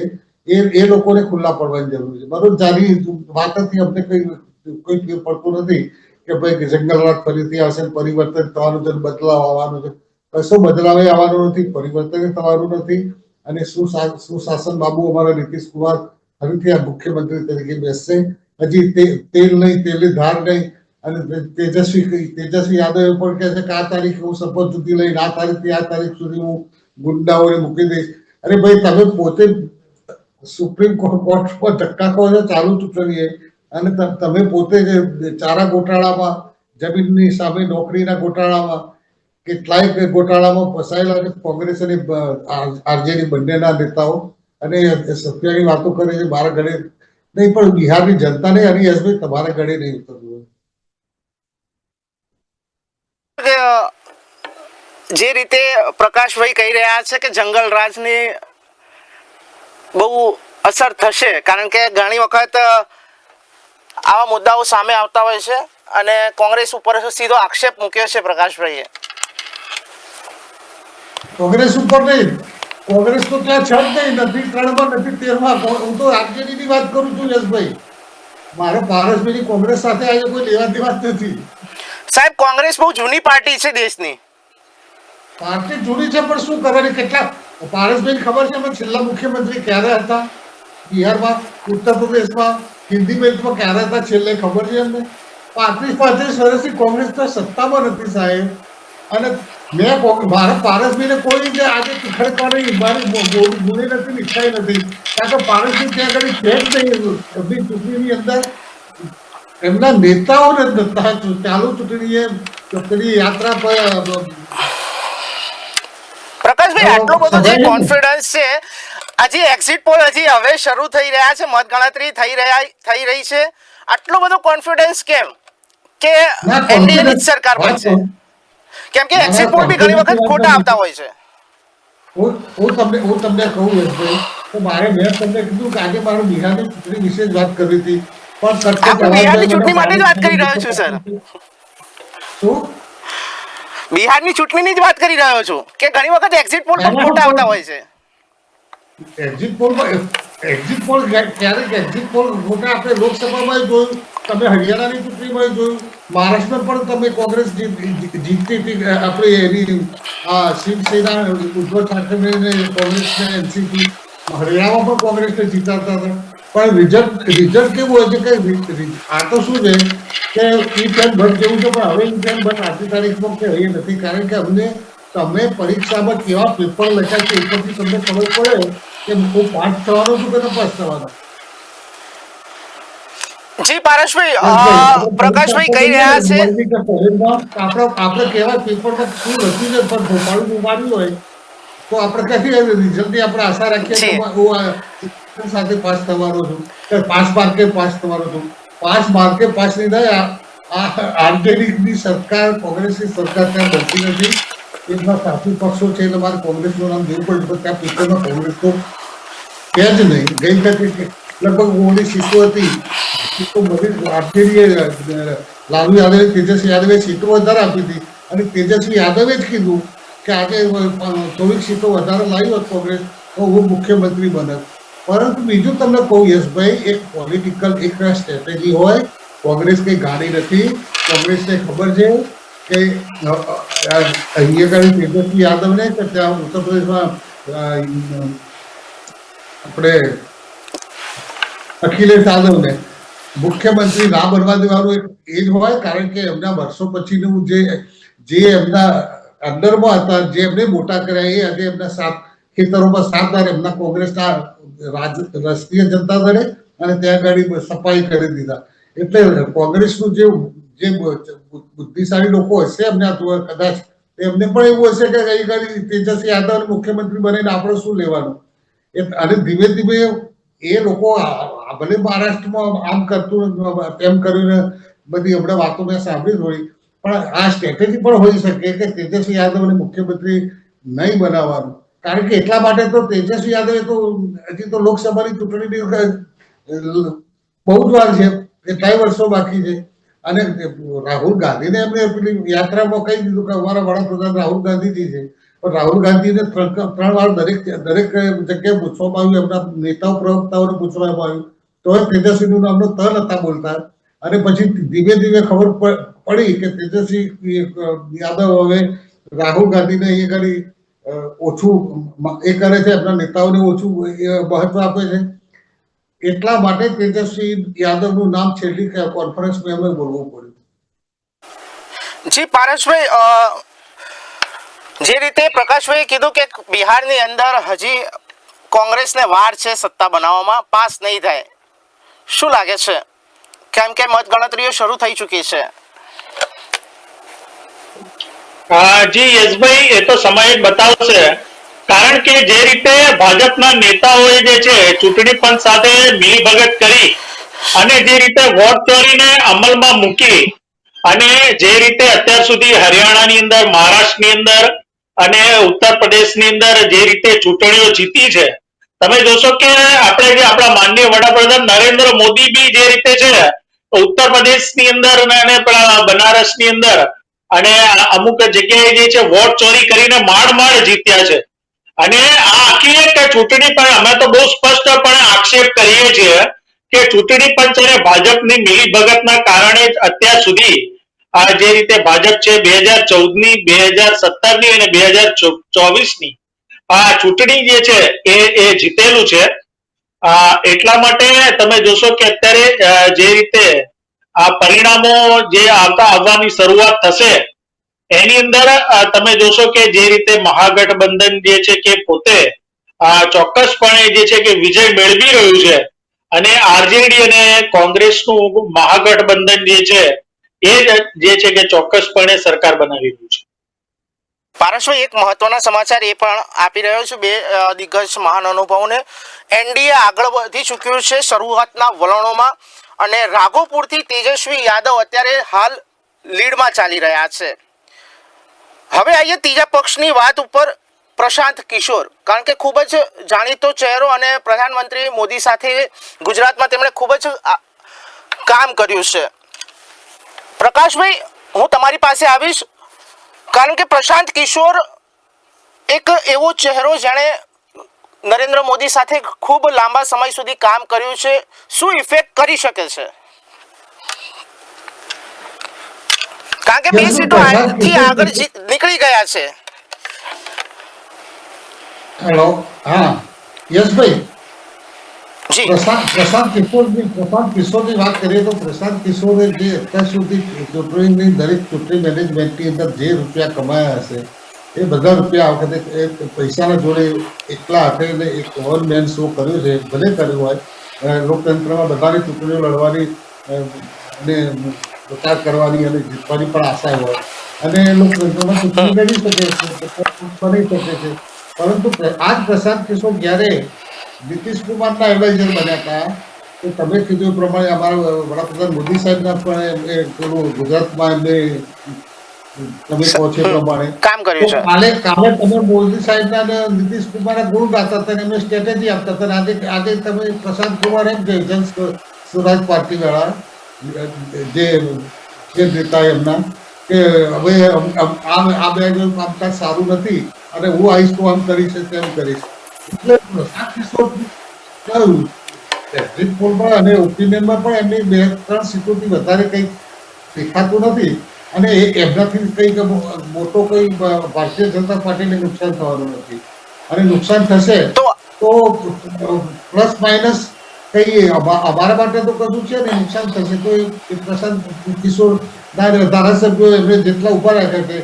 એ લોકોને ખુલ્લા પડવાની જરૂર છે. મનોજ ઝાની વાતથી અમને કોઈ ફેર પડતો નથી કે ભાઈ જંગલરાજ ફરીથી આવશે, પરિવર્તન થવાનું છે, બદલાવ આવવાનો છે. કશો બદલાવ આવવાનો નથી, પરિવર્તન થવાનું નથી. અને સુશાસન બાબુ અમારા નીતિશ કુમાર ફરીથી આ મુખ્યમંત્રી તરીકે બેસશે. હજી તેલ નહીં, તેલની ધાર નહીં. અને તેજસ્વી યાદવ પણ કહે છે કે આ તારીખ હું શપથ સુધી લઈને આ તારીખથી આ તારીખ સુધી હું ગુંડાઓને મૂકી દઈશ. અરે ભાઈ, તમે પોતે સુપ્રીમ કોર્ટમાં ધક્કા ખો છો ચાલુ ચૂંટણીએ, અને તમે પોતે ચારા ગોટાળામાં, જમીનની સામે નોકરીના ગોટાળામાં, કેટલાય ગોટાળામાં ફસાયેલા છે કોંગ્રેસ અને આરજેડી બંનેના નેતાઓ. અને સત્યની વાતો કરે છે. મારા ગળે નહીં, પણ બિહારની જનતાને અને યશભાઈ તમારા ગળે નહીં ઉતરવું. જે રીતે પ્રકાશભાઈ કહી રહ્યા છે કે જંગલ રાજની બહુ અસર થશે, કારણ કે ઘણી વખત આવા મુદ્દાઓ સામે આવતા હોય છે અને કોંગ્રેસ ઉપર સીધો આક્ષેપ મૂક્યો છે પ્રકાશભાઈએ. કોંગ્રેસ ઉપર નહીં, કોંગ્રેસ તો ત્યાં છે જ નહીં, નથી 3માં નથી 13માં. હું તો આરજેડી ની વાત કરું છું યશભાઈ. મારે પારસભાઈની કોંગ્રેસ સાથે આજે કોઈ લેવા દેવા જ નથી. સાહેબ, કોંગ્રેસ બહુ જૂની પાર્ટી છે દેશની. પાર્ટી જૂની છે, પણ શું કરવાની? કેટલા પારસભાઈ ખબર છે અમે છેલ્લા મુખ્યમંત્રી ક્યારે હતા બિહારમાં, ઉત્તર પ્રદેશમાં, હિન્દી બેલ્ટમાં ક્યારે હતા છેલ્લે ખબર છે અમને? 35 વર્ષથી કોંગ્રેસ તો સત્તામાં નથી સાહેબ. અને મેં મારા પારસભાઈને કોઈ જે આજે તીખડવાની મારી ગુણી નથી, નિષ્ઠાઈ નથી. કારણ કે પારસભાઈ ત્યાં આગળ છે જ નહીં. એમની ચૂંટણીની અંદર એમના નેતાઓને ચાલુ ચૂંટણીએ પેલી યાત્રા પર. પ્રકાશભાઈ, આટલો બધો જે કોન્ફિડન્સ છે, હજી એક્ઝિટ પોલ હજી હવે શરૂ થઈ રહ્યા છે, મતગણતરી થઈ રહી છે, આટલો બધો કોન્ફિડન્સ કેમ કે એનડીએ ની સરકાર બનશે? કેમ કે એક્ઝિટ પોલ બી ઘણી વખત ખોટા આવતા હોય છે. હું તમને કહું યશભાઈ, તો મેં તમને કીધું કે આજે મારે બિહારની ચૂંટણી વિશે જ વાત કરવી હતી, પણ આપણે બિહારની ચૂંટણી માટે જ વાત કરી રહ્યો છું સર. શું? બિહારની ચૂંટણીની જ વાત કરી રહ્યો છું કે ઘણી વખત એક્ઝિટ પોલ પણ ખોટા આવતા હોય છે. એક્ઝિટ પોલ ક્યારેક એક્ઝિટ પોલ ખોટા આપણે લોકસભામાં જોયું, તમે હરિયાણાની ચૂંટણીમાં જોયું, મહારાષ્ટ્રમાં પણ તમે કોંગ્રેસ જીતતી હતી. આપણે એની શિવસેના ઉદ્ધવ ઠાકરે કોંગ્રેસને એનસીપી, હરિયાણામાં પણ કોંગ્રેસને જીતાડતા હતા. પણ રિઝલ્ટ કેવું હોય છે કે આ તો શું છે કે ઈ ટેન ભટ્ટ જેવું છે, પણ હવે ઈ ટેન ભટ્ટ આજની તારીખમાં કે એ નથી. કારણ કે અમને તમે પરીક્ષામાં કેવા પેપર લખ્યા છે ઉપરથી તમને ખબર પડે કે હું પાસ થવાનો છું કે પાસ થવાનો. જી પારસભાઈ, પ્રકાશભાઈ કહી રહ્યા છે આપણે કેવા પેપરમાં શું લખ્યું છે પણ ભોપાળું ઉમાડ્યું હોય તો આપણે ક્યાંથી રિઝલ્ટની આપણે આશા રાખીએ કે સાથે પાસ થવાનો છું, પાસ માર્કે પાસ થવાનો છું. પાસ માર્કે પાસ નહીં થાય. આરજેડીની સરકાર, કોંગ્રેસની સરકાર ત્યાં બનતી નથી. એમાં સાથી પક્ષો છે એટલે મારે કોંગ્રેસનું નામ દેવું પડે. ત્યાં પેપરમાં કોંગ્રેસ તો છે જ નહીં. ગઈ વખતે લગભગ 19 સીટો હતી. સીટો બધી આરજેડીએ લાલુ યાદવે, તેજસ્વી યાદવે સીટો વધારે આપી હતી. અને તેજસ્વી યાદવે જ કીધું કે આજે 24 સીટો વધારે લાવી હોત કોંગ્રેસ તો હું મુખ્યમંત્રી બનત. પરંતુ બીજું તમને કહું યશભાઈ, એક પોલિટિકલ એક સ્ટ્રેટેજી હોય. કોંગ્રેસ કઈ ગાડી નથી. કોંગ્રેસને ખબર છે કે અહીંયા આગળ તેજસ્વી યાદવને કે ત્યાં ઉત્તર પ્રદેશમાં આપણે અખિલેશ યાદવને મુખ્યમંત્રી ના બનવા દેવાનું એક એ જ હોય. કારણ કે એમના વર્ષો પછીનું જે એમના અંડરમાં હતા, જે એમને મોટા કર્યા, એ આજે એમના ખેતરોમાં સાથદાર એમના કોંગ્રેસના રાષ્ટ્રીય જનતા દળે અને ત્યાં ગાડી સફાઈ કરી દીધા. એટલે કોંગ્રેસનું જે બુદ્ધિશાળી લોકો હશે એમને કદાચ એમને પણ એવું હશે કે કઈ ગાડી તેજસ્વી યાદવ મુખ્યમંત્રી બનીને આપણે શું લેવાનું. અને ધીમે ધીમે એ લોકો ભલે મહારાષ્ટ્રમાં આમ કરતું તેમ કરીને બધી હમણાં વાતો મેં સાંભળી હોય, પણ આ સ્ટ્રેટેજી પણ હોઈ શકે કે તેજસ્વી યાદવને મુખ્યમંત્રી નહીં બનાવવાનું. કારણ કે એટલા માટે તો તેજસ્વી યાદવે તો હજી તો લોકસભાની ચૂંટણીની બહુ જ વાર છે, કેટલાય વર્ષો બાકી છે. અને રાહુલ ગાંધીને એમને પેલી યાત્રામાં કહી દીધું કે અમારા વડાપ્રધાન રાહુલ ગાંધીજી છે. પણ રાહુલ ગાંધીને 3 વાર દરેક જગ્યાએ પૂછવામાં આવ્યું, એમના નેતાઓ પ્રવક્તાઓને પૂછવામાં આવ્યું, તો તેજસ્વીનું નામનો ત નતા બોલતા. અને પછી ધીમે ધીમે ખબર પડી કે તેજસ્વી યાદવ હવે રાહુલ ગાંધીને એ કરી ઓછું એ કરે છે, એમના નેતાઓને ઓછું મહત્વ આપે છે. એટલા માટે તેજસ્વી યાદવનું નામ છેલ્લી કોન્ફરન્સમાં એમને બોલવું પડ્યું. જી પારસભાઈ, જે રીતે પ્રકાશભાઈએ કીધું કે બિહારની અંદર હજી કોંગ્રેસને વાર છે સત્તા બનાવવામાં, પાસ નહીં થાય, શું લાગે છે? કેમ કે મતગણતરીઓ શરૂ થઈ ચૂકી છે. જી યશભાઈ, એ તો સમય જ બતાવશે. કારણ કે જે રીતે ભાજપના નેતાઓએ જે છે ચૂંટણી પંચ સાથે મિલીભગત કરી અને જે રીતે વોટ ચોરીને અમલમાં મૂકી અને જે રીતે અત્યાર સુધી હરિયાણાની અંદર, મહારાષ્ટ્રની અંદર અને ઉત્તર પ્રદેશની અંદર જે રીતે ચૂંટણીઓ જીતી છે, તમે જોશો કે આપણે જે આપણા માનનીય વડાપ્રધાન નરેન્દ્ર મોદી બી જે રીતે છે ઉત્તર પ્રદેશની અંદર અને બનારસની અંદર અને અમુક જગ્યાએ જે છે વોટ ચોરી કરીને માંડ જીત્યા છે. અને આ આખી એક ચૂંટણી પણ અમે તો બહુ સ્પષ્ટપણે આક્ષેપ કરીએ છીએ કે ચૂંટણી પંચ અને ભાજપની મિલીભગતના કારણે જ અત્યાર સુધી આ જે રીતે ભાજપ છે 2014ની, 2017ની અને 2024ની આ ચૂંટણી જે છે એ જીતેલું છે. એટલા માટે તમે જોશો કે અત્યારે જે રીતે આ પરિણામો જે આવવાની શરૂઆત થશે એની અંદર તમે જોશો કે જે રીતે મહાગઠબંધન જે છે કે પોતે ચોક્કસપણે જે છે કે વિજય મેળવી રહ્યું છે અને આરજેડી અને કોંગ્રેસનું મહાગઠબંધન જે છે એ જે છે કે ચોક્કસપણે સરકાર બનાવી રહ્યું છે. પારસભાઈ, એક મહત્વના સમાચાર એ પણ આપી રહ્યો છું બે દિગ્ગજ મહાનુભાવોને. એનડીએ આગળ વધી ચૂક્યું છે શરૂઆતના વલણોમાં અને રાઘોપુરથી તેજસ્વી યાદવ અત્યારે હાલ લીડમાં ચાલી રહ્યા છે. હવે આઈએ ત્રીજા પક્ષની વાત ઉપર. પ્રશાંત કિશોર, કારણ કે ખૂબ જ જાણીતો ચહેરો અને પ્રધાનમંત્રી મોદી સાથે ગુજરાતમાં તેમણે ખૂબ જ કામ કર્યું છે. પ્રકાશભાઈ, હું તમારી પાસે આવીશ, કારણ કે પ્રશાંત કિશોર એક એવો ચહેરો જેણે નરેન્દ્ર મોદી સાથે ખૂબ લાંબા સમય સુધી કામ કર્યું છે. શું ઇફેક્ટ કરી શકે છે? કારણ કે બે સીટો થી આગળ નીકળી ગયા છે. હેલો, હા યશભાઈ, જી પ્રશાંત કિશોરની વાત કરીએ તો પ્રશાંત કિશોરે જે અત્યાર સુધી ચૂંટણીની દરેક ચૂંટણી મેનેજમેન્ટની અંદર જે રૂપિયા કમાયા હશે એ બધા રૂપિયા આ વખતે પૈસાના જોડે એકલા હાથે એક વન મેન શો કર્યો છે. ભલે કર્યો હોય, લોકતંત્રમાં બધાની ચૂંટણીઓ લડવાની અને પ્રચાર કરવાની અને જીતવાની પણ આશા હોય અને લોકતંત્રમાં ચૂંટણી લડી શકે છે, બની શકે છે. પરંતુ આ જ પ્રશાંત કિશોર જ્યારે નીતિશ કુમારના એડવાઇઝર બન્યા હતા તો તમે કીધું એ પ્રમાણે અમારા વડાપ્રધાન મોદી સાહેબના પણ પેલું ગુજરાતમાં એમને તમે કહો છો એ પ્રમાણે કામ કર્યું છે. કાલે તમે મોદી સાહેબના અને નીતિશ કુમારના ગુણ ગાતા હતા અને એમને સ્ટ્રેટેજી આપતા હતા. આજે તમે પ્રશાંત કુમાર એમ કે જન સ્વરાજ પાર્ટી વાળા જે નેતા એમના કે હવે આ બે કામકાજ સારું નથી અને હું આવીશ તો આમ કરીશ તેમ કરીશ. એટલે પ્રશાંત કિશોર એક્ઝિટ પોલમાં અને ઓપિનિયનમાં પણ એમની 2-3 સીટોથી વધારે કંઈક દેખાતું નથી અને એમનાથી કંઈક મોટો કંઈ ભારતીય જનતા પાર્ટીને નુકસાન થવાનું નથી અને નુકસાન થશે તો પ્લસ માઇનસ કઈ અમારા માટે તો કશું છે ને નુકસાન થશે તો એ પ્રશાંત કિશોર ધારાસભ્યો એમને જેટલા ઉભા રાખ્યા છે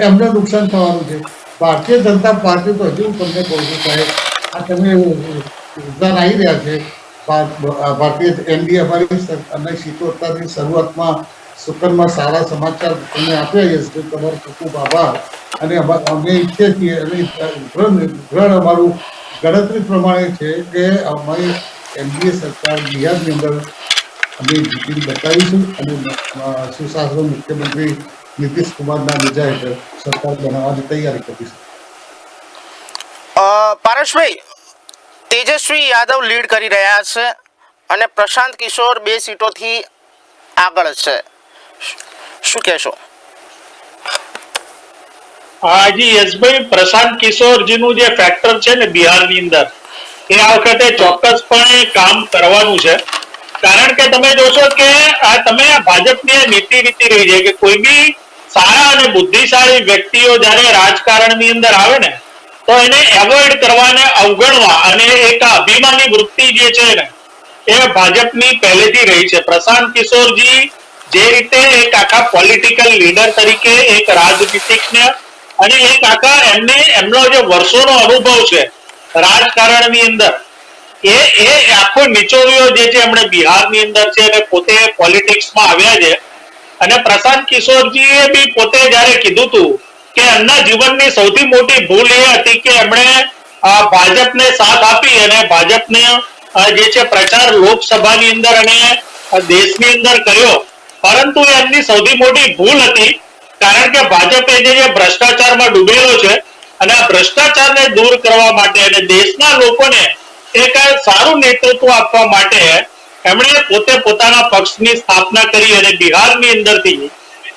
એમને નુકસાન થવાનું છે. ભારતીય જનતા પાર્ટી તો હજુ તમને કહું છું સાહેબ, આ તમે ઉદ્ધાર આવી રહ્યા છે ભારતીય એનડીએ અમારી સરકારની સીટો અત્યારની શરૂઆતમાં સુકનમાં સારા સમાચાર તમને આપ્યા છે. તમારો ખૂબ આભાર અને અમે ઈચ્છીએ છીએ અને દ્રઢ અમારું ગણતરી પ્રમાણે છે કે અમારી એનડીએ સરકાર બિહારની અંદર અમે જીતીને બતાવીશું અને સુશાસન મુખ્યમંત્રી નીતિશ કુમારના બીજા હેઠળ સરકાર બનાવવાની તૈયારી કરીશું. પારસભાઈ, તેજસ્વી યાદવ લીડ કરી રહ્યા છે અને પ્રશાંત કિશોર 2 સીટોથી આગળ છે, શું કહેશો? જી યશભાઈ, પ્રશાંત કિશોરજીનું જે ફેક્ટર છે ને બિહારની અંદર એ આ વખતે ચોક્કસપણે કામ કરવાનું છે. કારણ કે તમે જોશો કે આ તમે ભાજપની નીતિ રીતિ રહી છે કે કોઈ બી સારા અને બુદ્ધિશાળી વ્યક્તિઓ જ્યારે રાજકારણની અંદર આવે ને તો એને એવોઇડ કરવાને અવગણવા અને એક અભિમાની વૃત્તિ જે છે ને એ ભાજપની પહેલેથી રહી છે. પ્રશાંત કિશોરજી જે રીતે એક આખા પોલિટિકલ લીડર તરીકે એક રાજનીતિજ્ઞ અને એક આખા એમનો જે વર્ષોનો અનુભવ છે રાજકારણની અંદર એ આખો નિચોવ્યો જે છે એમણે બિહારની અંદર છે અને પોતે પોલિટિક્સમાં આવ્યા છે. અને પ્રશાંત કિશોરજીએ બી પોતે જયારે કીધું હતું કે એમના જીવનની સૌથી મોટી ભૂલ એ હતી કે એમણે ભાજપને સાથ આપી અને ભાજપને જે છે પ્રચાર લોકસભાની અંદર અને દેશની અંદર કર્યો, પરંતુ એમની સૌથી મોટી ભૂલ હતી કારણ કે ભાજપે જે ભ્રષ્ટાચારમાં ડૂબેલો છે અને આ ભ્રષ્ટાચારને દૂર કરવા માટે અને દેશના લોકોને એક સારું નેતૃત્વ આપવા માટે એમણે પોતે પોતાના પક્ષની સ્થાપના કરી અને બિહારની અંદરથી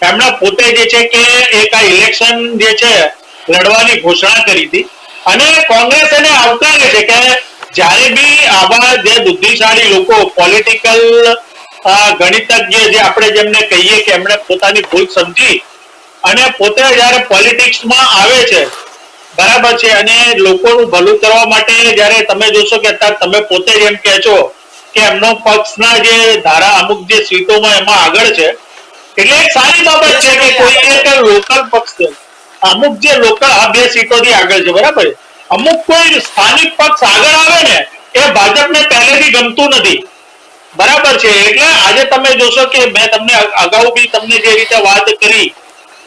એમણે પોતે જે છે કે એક આ ઇલેક્શન જે છે લડવાની ઘોષણા કરી હતી. અને કોંગ્રેસ એને આવકારે છે કે જ્યારે બી આવા જે બુદ્ધિશાળી લોકો પોલિટિકલ ગણિતજ્ઞ જે આપણે જેમને કહીએ કે એમણે પોતાની ભૂલ સમજી અને પોતે જયારે પોલિટિક્સમાં આવે છે બરાબર છે અને લોકોનું ભલું કરવા માટે જયારે તમે જોશો કે અત્યારે તમે પોતે જ એમ કહે છો કે એમનો પક્ષના જે ધારા અમુક જે સીટોમાં એમાં આગળ છે એટલે એક સારી બાબત છે કે કોઈ એક લોકલ પક્ષ છે અમુક જે લોકલ આ 2 સીટોથી આગળ છે બરાબર. અમુક કોઈ સ્થાનિક પક્ષ આગળ આવે ને એ ભાજપને પહેલેથી ગમતું નથી બરાબર છે. એટલે આજે તમે જોશો કે મેં તમને અગાઉ બી તમને જે રીતે વાત કરી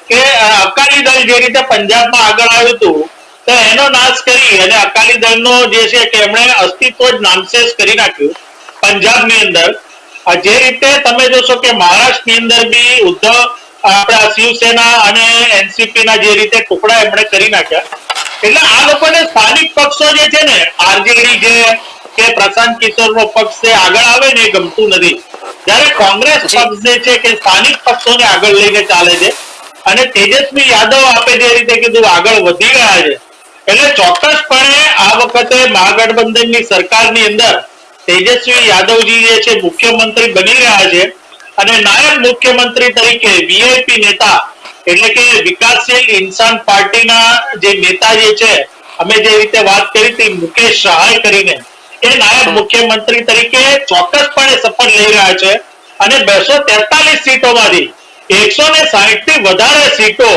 કે અકાલી દળ જે રીતે પંજાબમાં આગળ આવ્યું હતું તો એનો નાશ કરી અને અકાલી દળનો જે છે કે એમણે અસ્તિત્વ જ નામશેષ કરી નાખ્યું પંજાબની અંદર. જે રીતે તમે જોશો કે મહારાષ્ટ્રની અંદર બી ઉદ્ધવ આપણા શિવસેના અને એનસીપી ના જે રીતે ટુકડા એમણે કરી નાખ્યા. એટલે આ લોકોને સ્થાનિક પક્ષો જે છે ને આરજેડી જે કે પ્રશાંત કિશોરનો પક્ષ છે આગળ આવે ને એ ગમતું નથી. જ્યારે કોંગ્રેસ પક્ષ જે છે કે સ્થાનિક પક્ષોને આગળ લઈને ચાલે છે અને તેજસ્વી યાદવ આપે જે રીતે કીધું આગળ વધી રહ્યા છે એટલે ચોક્કસપણે આ વખતે મહાગઠબંધનની સરકારની અંદર તેજસ્વી યાદવજી જે છે મુખ્યમંત્રી બની રહ્યા છે અને નાયબ મુખ્યમંત્રી તરીકે વીઆઈપી નેતા એટલે કે વિકાસશીલ ઇન્સાન પાર્ટીના જે નેતા જે છે અમે જે રીતે વાત કરી હતી મુકેશ સહાય કરીને એ નાયબ મુખ્યમંત્રી તરીકે ચોક્કસપણે શપથ લઈ રહ્યા છે અને 243 સીટોમાંથી 160 થી વધારે સીટો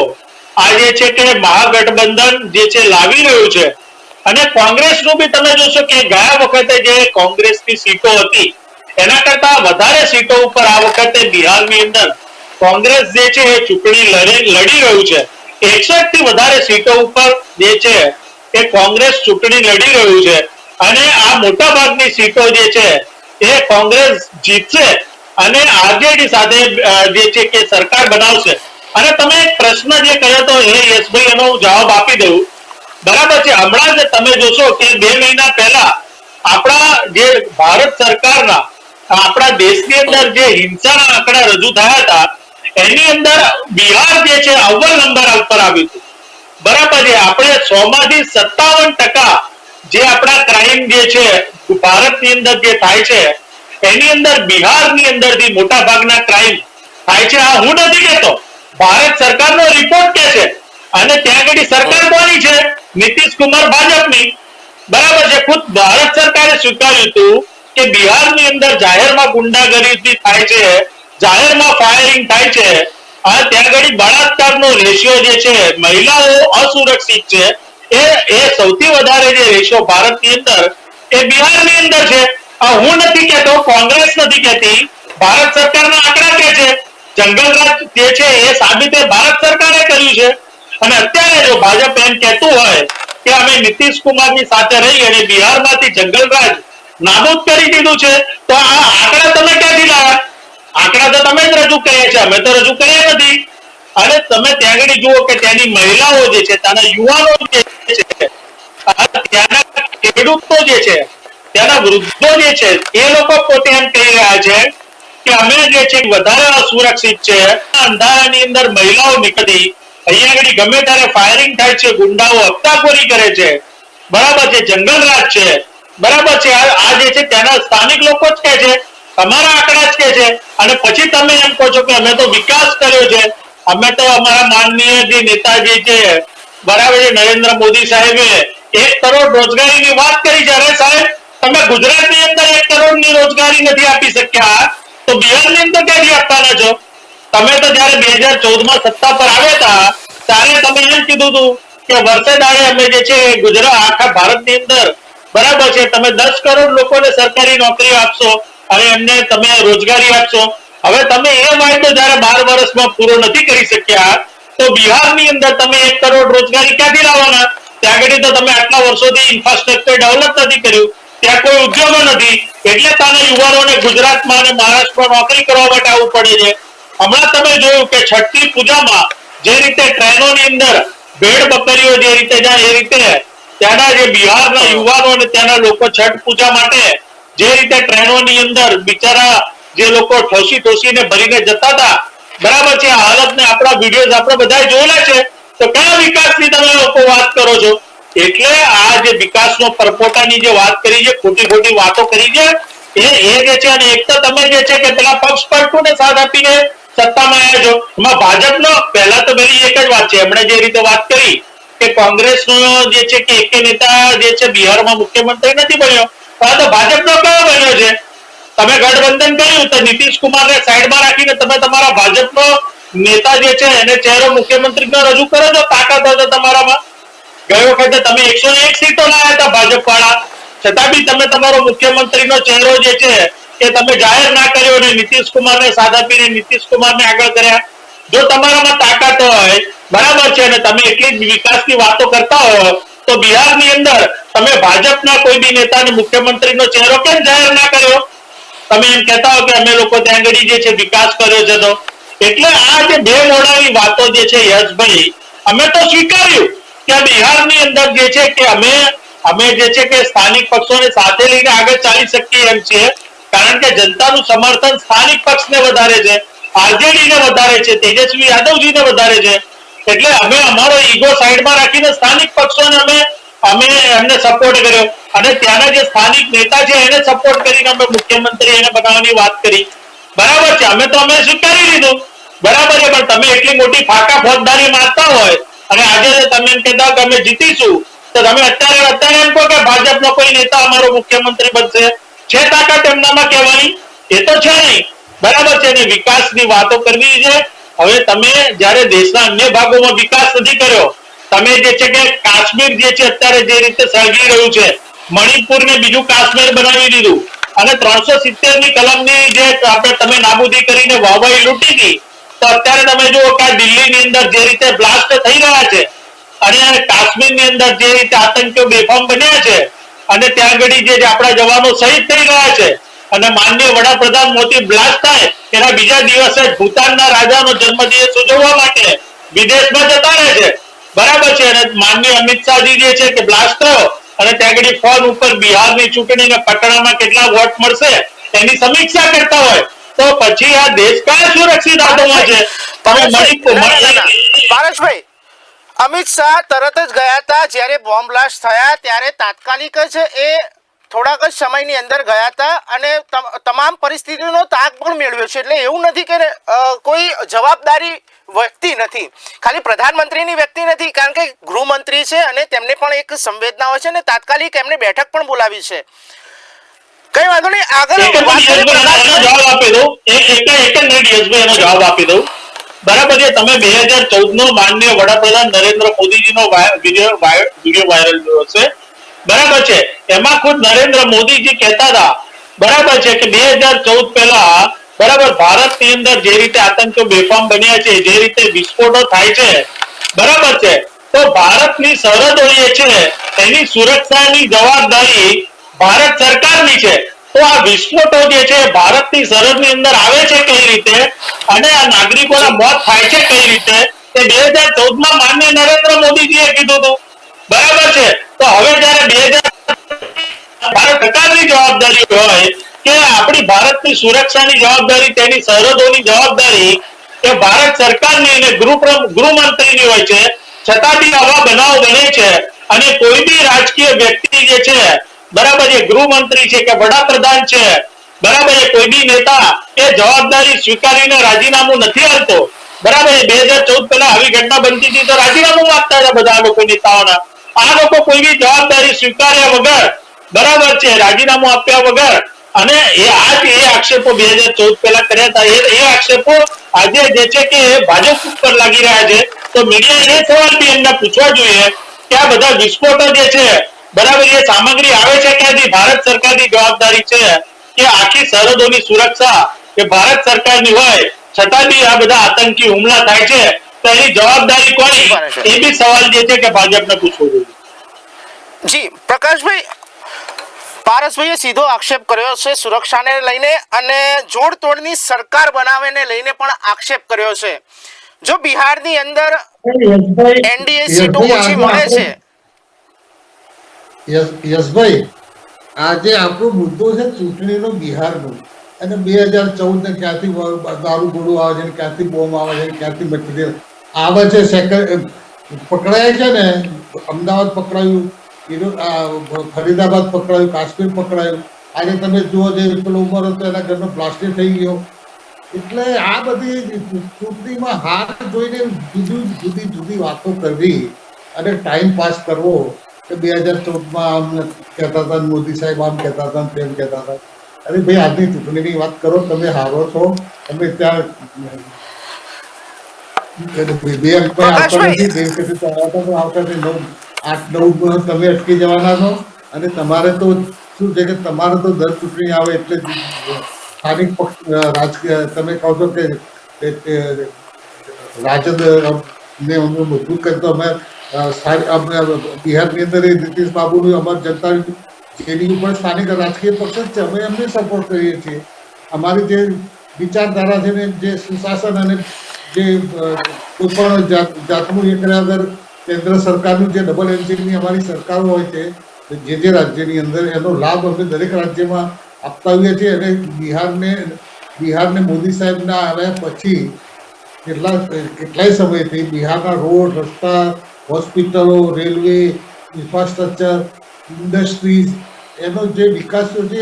આ જે છે કે મહાગઠબંધન જે છે લાવી રહ્યું છે. અને કોંગ્રેસનું બી તમે જોશો કે ગયા વખતે જે કોંગ્રેસની સીટો હતી એના કરતા વધારે સીટો ઉપર આ વખતે બિહારની અંદર કોંગ્રેસ જે છે એ ચૂંટણી લડી રહ્યું છે. 61 થી વધારે સીટો ઉપર જે છે એ કોંગ્રેસ ચૂંટણી લડી રહ્યું છે અને આ મોટા ભાગની સીટો જે છે એ કોંગ્રેસ જીતશે અને આરજેડી સાથે જે છે કે સરકાર બનાવશે. અને તમે એક પ્રશ્ન જે કર્યો તો એ યશભાઈ એનો જવાબ આપી દઉં બરાબર છે. હમણાં જ તમે જોશો કે 2 મહિના પહેલા આપણા જે ભારત સરકારના આપણા દેશની અંદર જે હિંસાના આંકડા રજૂ થયા હતા એની અંદર બિહાર જે છે અવ્વલ નંબર ઉપર આવ્યું હતું બરાબર છે. આપણે 100 માંથી 57% જે આપણા ક્રાઇમ જે છે ભારતની અંદર જે થાય છે એની અંદર બિહારની અંદરથી મોટા ભાગના ક્રાઇમ થાય છે. આ હું નથી કહેતો, ભારત સરકારનો રિપોર્ટ કે છે અને ત્યાં આગળ સરકાર કોની છે? નીતિશ કુમાર ભાજપની બરાબર છે. ખુદ ભારત સરકારે સ્વીકાર્યું હતું કે બિહારની અંદર જાહેરમાં ગુંડાગીરી થાય છે, જાહેરમાં ફાયરિંગ થાય છે, આ ત્યાં આગળ બળાત્કારનો રેશિયો જે છે મહિલાઓ અસુરક્ષિત છે એ સૌથી વધારે જે રેશિયો ભારતની અંદર એ બિહારની અંદર છે. આ હું નથી કહેતો, કોંગ્રેસ નથી કહેતી, ભારત સરકારના આંકડા કહે છે. જંગલરાજ જે છે એ સાબિતે ભારત સરકારે કર્યું છે. અને અત્યારે જો ભાજપ એમ કહેતું હોય કે અમે નીતિશ કુમારની સાથે રહી અને બિહારમાંથી જંગલરાજ નાબૂદ કરી દીધું છે તો આ આંકડા તમે ક્યાંથી લાવ્યા? આંકડા તો તમે જ રજૂ કર્યા છે, અમે તો રજૂ કર્યા નથી. અને તમે ત્યાં આગળ જુઓ કે ત્યાંની મહિલાઓ જે છે, ત્યાંના યુવાનો જે છે, ત્યાંના ખેડૂતો જે છે, ત્યાંના વૃદ્ધો જે છે એ લોકો પોતે એમ કહી રહ્યા છે કે અમે જે છે વધારે અસુરક્ષિત છે. અંધારાની અંદર મહિલાઓ નીકળી અહીંયા આગળ ગમે ત્યારે ફાયરિંગ થાય છે, ગુંડાઓ હપ્તાખોરી કરે છે બરાબર છે, જંગલરાજ છે બરાબર છે. આ જે છે ત્યાંના સ્થાનિક લોકો જ કહે છે તમારા આંકડા જ કે છે. અને પછી તમે એમ કહો છો કે અમે તો વિકાસ કર્યો છે, અમે તો અમારા માનનીય જે નેતાજી છે બરાબર છે નરેન્દ્ર મોદી સાહેબે 1 કરોડ રોજગારીની વાત કરી છે. અરે સાહેબ, તમે ગુજરાતની અંદર 1 કરોડની રોજગારી નથી આપી શક્યા, તો બિહારની અંદર ક્યાંથી આપવાના છો? તમે તો જયારે 2014માં સત્તા પર આવ્યા હતા ત્યારે તમે એમ કીધું હતું કે વર્ષે દાડે અમે જે છે ગુજરાત આખા ભારતની અંદર બરાબર છે તમે 10 કરોડ લોકોને સરકારી નોકરી આપશો અને એમને તમે રોજગારી આપશો. હવે તમે એ વાયદો જયારે 12 વર્ષમાં પૂરો નથી કરી શક્યા, તો બિહારની અંદર તમે 1 કરોડ રોજગારી ક્યાંથી લાવવાના? ત્યાં આગળ તો તમે આટલા વર્ષોથી ઇન્ફ્રાસ્ટ્રક્ચર ડેવલપ નથી કર્યું, ત્યાં કોઈ ઉદ્યોગો નથી, એટલે તાના યુવાનોને ગુજરાતમાં અને મહારાષ્ટ્રમાં નોકરી કરવા માટે આવવું પડે છે. હમણાં તમે જોયું કે છઠ્ઠી પૂજામાં જે રીતે ટ્રેનોની અંદર ભેડ બકરીઓ જે રીતે જાય એ રીતે ત્યાંના જે બિહારના યુવાનો અને ત્યાંના લોકો છઠ પૂજા માટે જે રીતે ટ્રેનોની અંદર બિચારા જે લોકો ઠોસીને ભરીને જતા હતા બરાબર છે, આ હાલતને આપણા વિડીયોઝ આપણે બધા જોયેલા છે. તો કયા વિકાસની તમે લોકો વાત કરો છો? એટલે આ જે વિકાસનો પરપોટાની જે વાત કરી છે, ખોટી વાતો કરી છે, એ જે છે અને એક તો તમે જે છે કે પેલા પક્ષ પલટુને સાથ આપીને સત્તામાં આવ્યા છો. એમાં ભાજપનો પહેલા તો મેરી એક જ વાત છે, એમણે જે રીતે વાત કરી કે કોંગ્રેસનો જે છે કે એક નેતા જે છે બિહારમાં મુખ્યમંત્રી નથી બન્યો, તો ભાજપનો કયો બન્યો છે? તમે ગઠબંધન કર્યું તો નીતિશ કુમારને સાઈડમાં રાખીને તમે તમારા ભાજપનો નેતા જે છે એને ચહેરો મુખ્યમંત્રીનો રજૂ કરો છો, તાકાત હોય તો તમારામાં. ગઈ વખતે તમે 101 સીટો લાવ્યા હતા ભાજપ વાળા, છતાં બી તમે તમારો મુખ્યમંત્રીનો ચહેરો જે છે એ તમે જાહેર ના કર્યો અને નીતિશ કુમારને સાથ આપીને નીતિશ કુમારને આગળ કર્યા. જો તમારામાં તાકાત હોય બરાબર છે અને તમે એટલી જ વિકાસની વાતો કરતા હો, તો બિહારની અંદર તમે ભાજપના કોઈ બી નેતાને મુખ્યમંત્રીનો ચહેરો કેમ જાહેર ના કર્યો? તમે એમ કહેતા હો કે અમે લોકો ત્યાં આગળ જે છે વિકાસ કર્યો છે. તો એટલે આ જે બે મોઢાની વાતો જે છે યશભાઈ, અમે તો સ્વીકાર્યું કે બિહારની અંદર જે છે કે અમે જે છે કે સ્થાનિક પક્ષોને સાથે લઈને આગળ ચાલી શકીએ એમ છીએ, કારણ કે જનતાનું સમર્થન સ્થાનિક પક્ષને વધારે છે, આરજેડીને વધારે છે, તેજસ્વી યાદવજીને વધારે છે. એટલે અમે અમારો ઈગો સાઈડમાં રાખીને સ્થાનિક પક્ષોને અમે એમને સપોર્ટ કર્યો અને ત્યાંના જે સ્થાનિક નેતા છે એને સપોર્ટ કરીને અમે મુખ્યમંત્રી એને બનાવવાની વાત કરી. બરાબર છે, અમે સ્વીકારી લીધું બરાબર છે. પણ તમે એટલી મોટી ફાકા ફોજદારી મારતા હોય અને આજે તમે એમ કહેતા કે અમે જીતીશું, તો તમે અત્યારે એમ કહો કે ભાજપનો કોઈ નેતા અમારો મુખ્યમંત્રી બનશે? છે તાકાત એમનામાં કહેવાની? એ તો છે નહીં બરાબર છે. અને વિકાસની વાતો કરવી છે. હવે તમે જ્યારે દેશના અન્ય ભાગોમાં વિકાસ નથી કર્યો, તમે જે છે કે કાશ્મીર જે છે અત્યારે જે રીતે સળગી રહ્યું છે, મણિપુરને બીજું કાશ્મીર બનાવી દીધું અને 370 ની કલમની જે આપણે તમે નાબૂદી કરીને વાહવાહી લૂંટી હતી, તો અત્યારે તમે જુઓ કે દિલ્હીની અંદર જે રીતે બ્લાસ્ટ થઈ રહ્યા છે અને કાશ્મીરની અંદર જે રીતે આતંકીઓ બેફામ બન્યા છે અને ત્યાં આગળ જે આપણા જવાનો શહીદ થઈ રહ્યા છે અને માનનીય વડાપ્રધાન મોદી બ્લાસ્ટ થાય એના બીજા દિવસે ભૂતાનના રાજાનો જન્મદિવસ ઉજવવા માટે વિદેશમાં જતા રહે છે બરાબર છે. અને માનનીય અમિત શાહજી જે છે કે બ્લાસ્ટ થયો અને ત્યાં આગળ ફોન ઉપર બિહારની ચૂંટણીને પટણામાં કેટલા વોટ મળશે એની સમીક્ષા કરતા હોય, તો પછી આ દેશ કયા સુરક્ષિત હાથોમાં છે? પારસભાઈ, અમિત શાહ તરત જ ગયા હતા જ્યારે બોમ્બ બ્લાસ્ટ થયા ત્યારે તાત્કાલિક જ એ થોડાક જ સમયની અંદર ગયા હતા અને તમામ પરિસ્થિતિનો તાગ પણ મેળવ્યો છે. એટલે એવું નથી કે કોઈ જવાબદારી વ્યક્તિ નથી, ખાલી પ્રધાનમંત્રીની વ્યક્તિ નથી, કારણ કે ગૃહમંત્રી છે અને તેમને પણ એક સંવેદના હોય છે અને તાત્કાલિક એમને બેઠક પણ બોલાવી છે. કઈ વાંધો નહીં, આગળ જવાબ આપી દઉં બરાબર છે. તમે 2014 નો માનનીય વડાપ્રધાન નરેન્દ્ર મોદીજીનો વિડીયો વાયરલ થયો છે બરાબર છે. એમાં ખુદ નરેન્દ્ર મોદીજી કહેતા હતા બરાબર છે કે 2014 પહેલા બરાબર ભારતની અંદર જે રીતે આતંકીઓ બેફામ બન્યા છે, જે રીતે વિસ્ફોટો થાય છે બરાબર છે, તો ભારતની સરહદો જે છે એની સુરક્ષાની જવાબદારી ભારત સરકારની છે. તો આ વિસ્ફોટો જે છે ભારતની સરહદની અંદર આવે છે કઈ રીતે અને આ નાગરિકોના મોત થાય છે કઈ રીતે, તે 2014માં માનનીય નરેન્દ્ર મોદીજીએ કીધું હતું બરાબર છે. તો હવે જયારે ભારત સરકારની જવાબદારી હોય કે આપણી ભારતની સુરક્ષાની જવાબદારી, તેની સરહદોની જવાબદારી એ ભારત સરકારની અને ગૃહમંત્રીની હોય છે, છતાં બી આવા બનાવ બને છે અને કોઈ બી રાજકીય વ્યક્તિ જે છે બરાબર છે, ગૃહમંત્રી છે કે વડાપ્રધાન છે બરાબર છે. કોઈ બી નેતા એ જવાબદારી સ્વીકારીને રાજીનામું નથી આપતો. બરાબર છે. 2014 પહેલા આવી ઘટના બનતી હતી તો રાજીનામું આપતા હતા બધા લોકો નેતાઓના. આ લોકો કોઈ બી જવાબદારી સ્વીકાર્યા વગર, બરાબર છે, રાજીનામું આપ્યા વગર, અને એ આક્ષેપો 2014 પહેલા કર્યા હતા, એ આક્ષેપો આજે જે છે કે ભાજપ ઉપર લાગી રહ્યા છે. તો મીડિયા એ સવાલ બી એમને પૂછવા જોઈએ કે આ બધા વિસ્ફોટો જે છે, બરાબર, એ સામગ્રી આવે છે ક્યાંથી? ભારત સરકારની જવાબદારી છે કે આખી સરહદોની સુરક્ષા કે ભારત સરકારની હોય, છતાં બી આ બધા આતંકી હુમલા થાય છે, તો એની જવાબદારી કોની? એ બી સવાલ જે છે કે ભાજપને પૂછવો જોઈએ. જી પ્રકાશભાઈ, પારસભાઈએ સીધો આક્ષેપ કર્યો છે સુરક્ષાને લઈને, અને જોડતોડની સરકાર બનાવીને લઈને પણ આક્ષેપ કર્યો છે. જો બિહારની અંદર એનડીએ સીટો ઓછી મળે છે. યશભાઈ, આજે આપણો મુદ્દો છે ચૂંટણીનો બિહારનો, અને 2014 ને ક્યાંથી દારૂ ગોળું આવે છે, ક્યાંથી બોમ્બ આવે છે, ક્યાંથી મટીરિયલ આવે છે. પકડાય છે ને, અમદાવાદ પકડાયું, ફરીદાબાદ પકડાયું, કાશ્મીર પકડાયું. આજે તમે જુઓ જે પેલો ઉંમર હતો એના ઘરનો પ્લાસ્ટિક થઈ ગયો. એટલે આ બધી ચૂંટણીમાં હાર જોઈને જુદી જુદી વાતો કરવી અને ટાઈમ પાસ કરવો કે 2014માં આમ કહેતા હતા, મોદી સાહેબ આમ કહેતા હતા, તેમ કહેતા હતા. અરે ભાઈ, આજની ચૂંટણીની વાત કરો. તમે હારો છો, તમે ત્યાં 2 અંકમાં આવતા નથી, 8-9 તમે અટકી જવાના છો. અને તમારે તો શું છે કે તમારે તો દર ચૂંટણી આવે એટલે સ્થાનિક પક્ષ રાજકીય, તમે કહો છો કે રાજદ ને મજબૂત કરતો અમે બિહારની અંદર નીતિશ બાબુનું અમારી જનતા જેડીયુ પણ સ્થાનિક રાજકીય પક્ષ જ છે. અમે એમને સપોર્ટ કરીએ છીએ. અમારી જે વિચારધારા છે ને, જે સુશાસન અને જે કોઈ પણ જાતનું એ કર્યા વગર કેન્દ્ર સરકારનું જે ડબલ એન્જિનની અમારી સરકારો હોય છે, જે રાજ્યની અંદર, એનો લાભ અમે દરેક રાજ્યમાં આપતા હોઈએ છીએ. અને બિહારને મોદી સાહેબના આવ્યા પછી કેટલાય સમયથી બિહારના રોડ, રસ્તા, હોસ્પિટલો, રેલવે, ઇન્ફ્રાસ્ટ્રક્ચર, ઇન્ડસ્ટ્રીઝ, એનો જે વિકાસ થયો છે,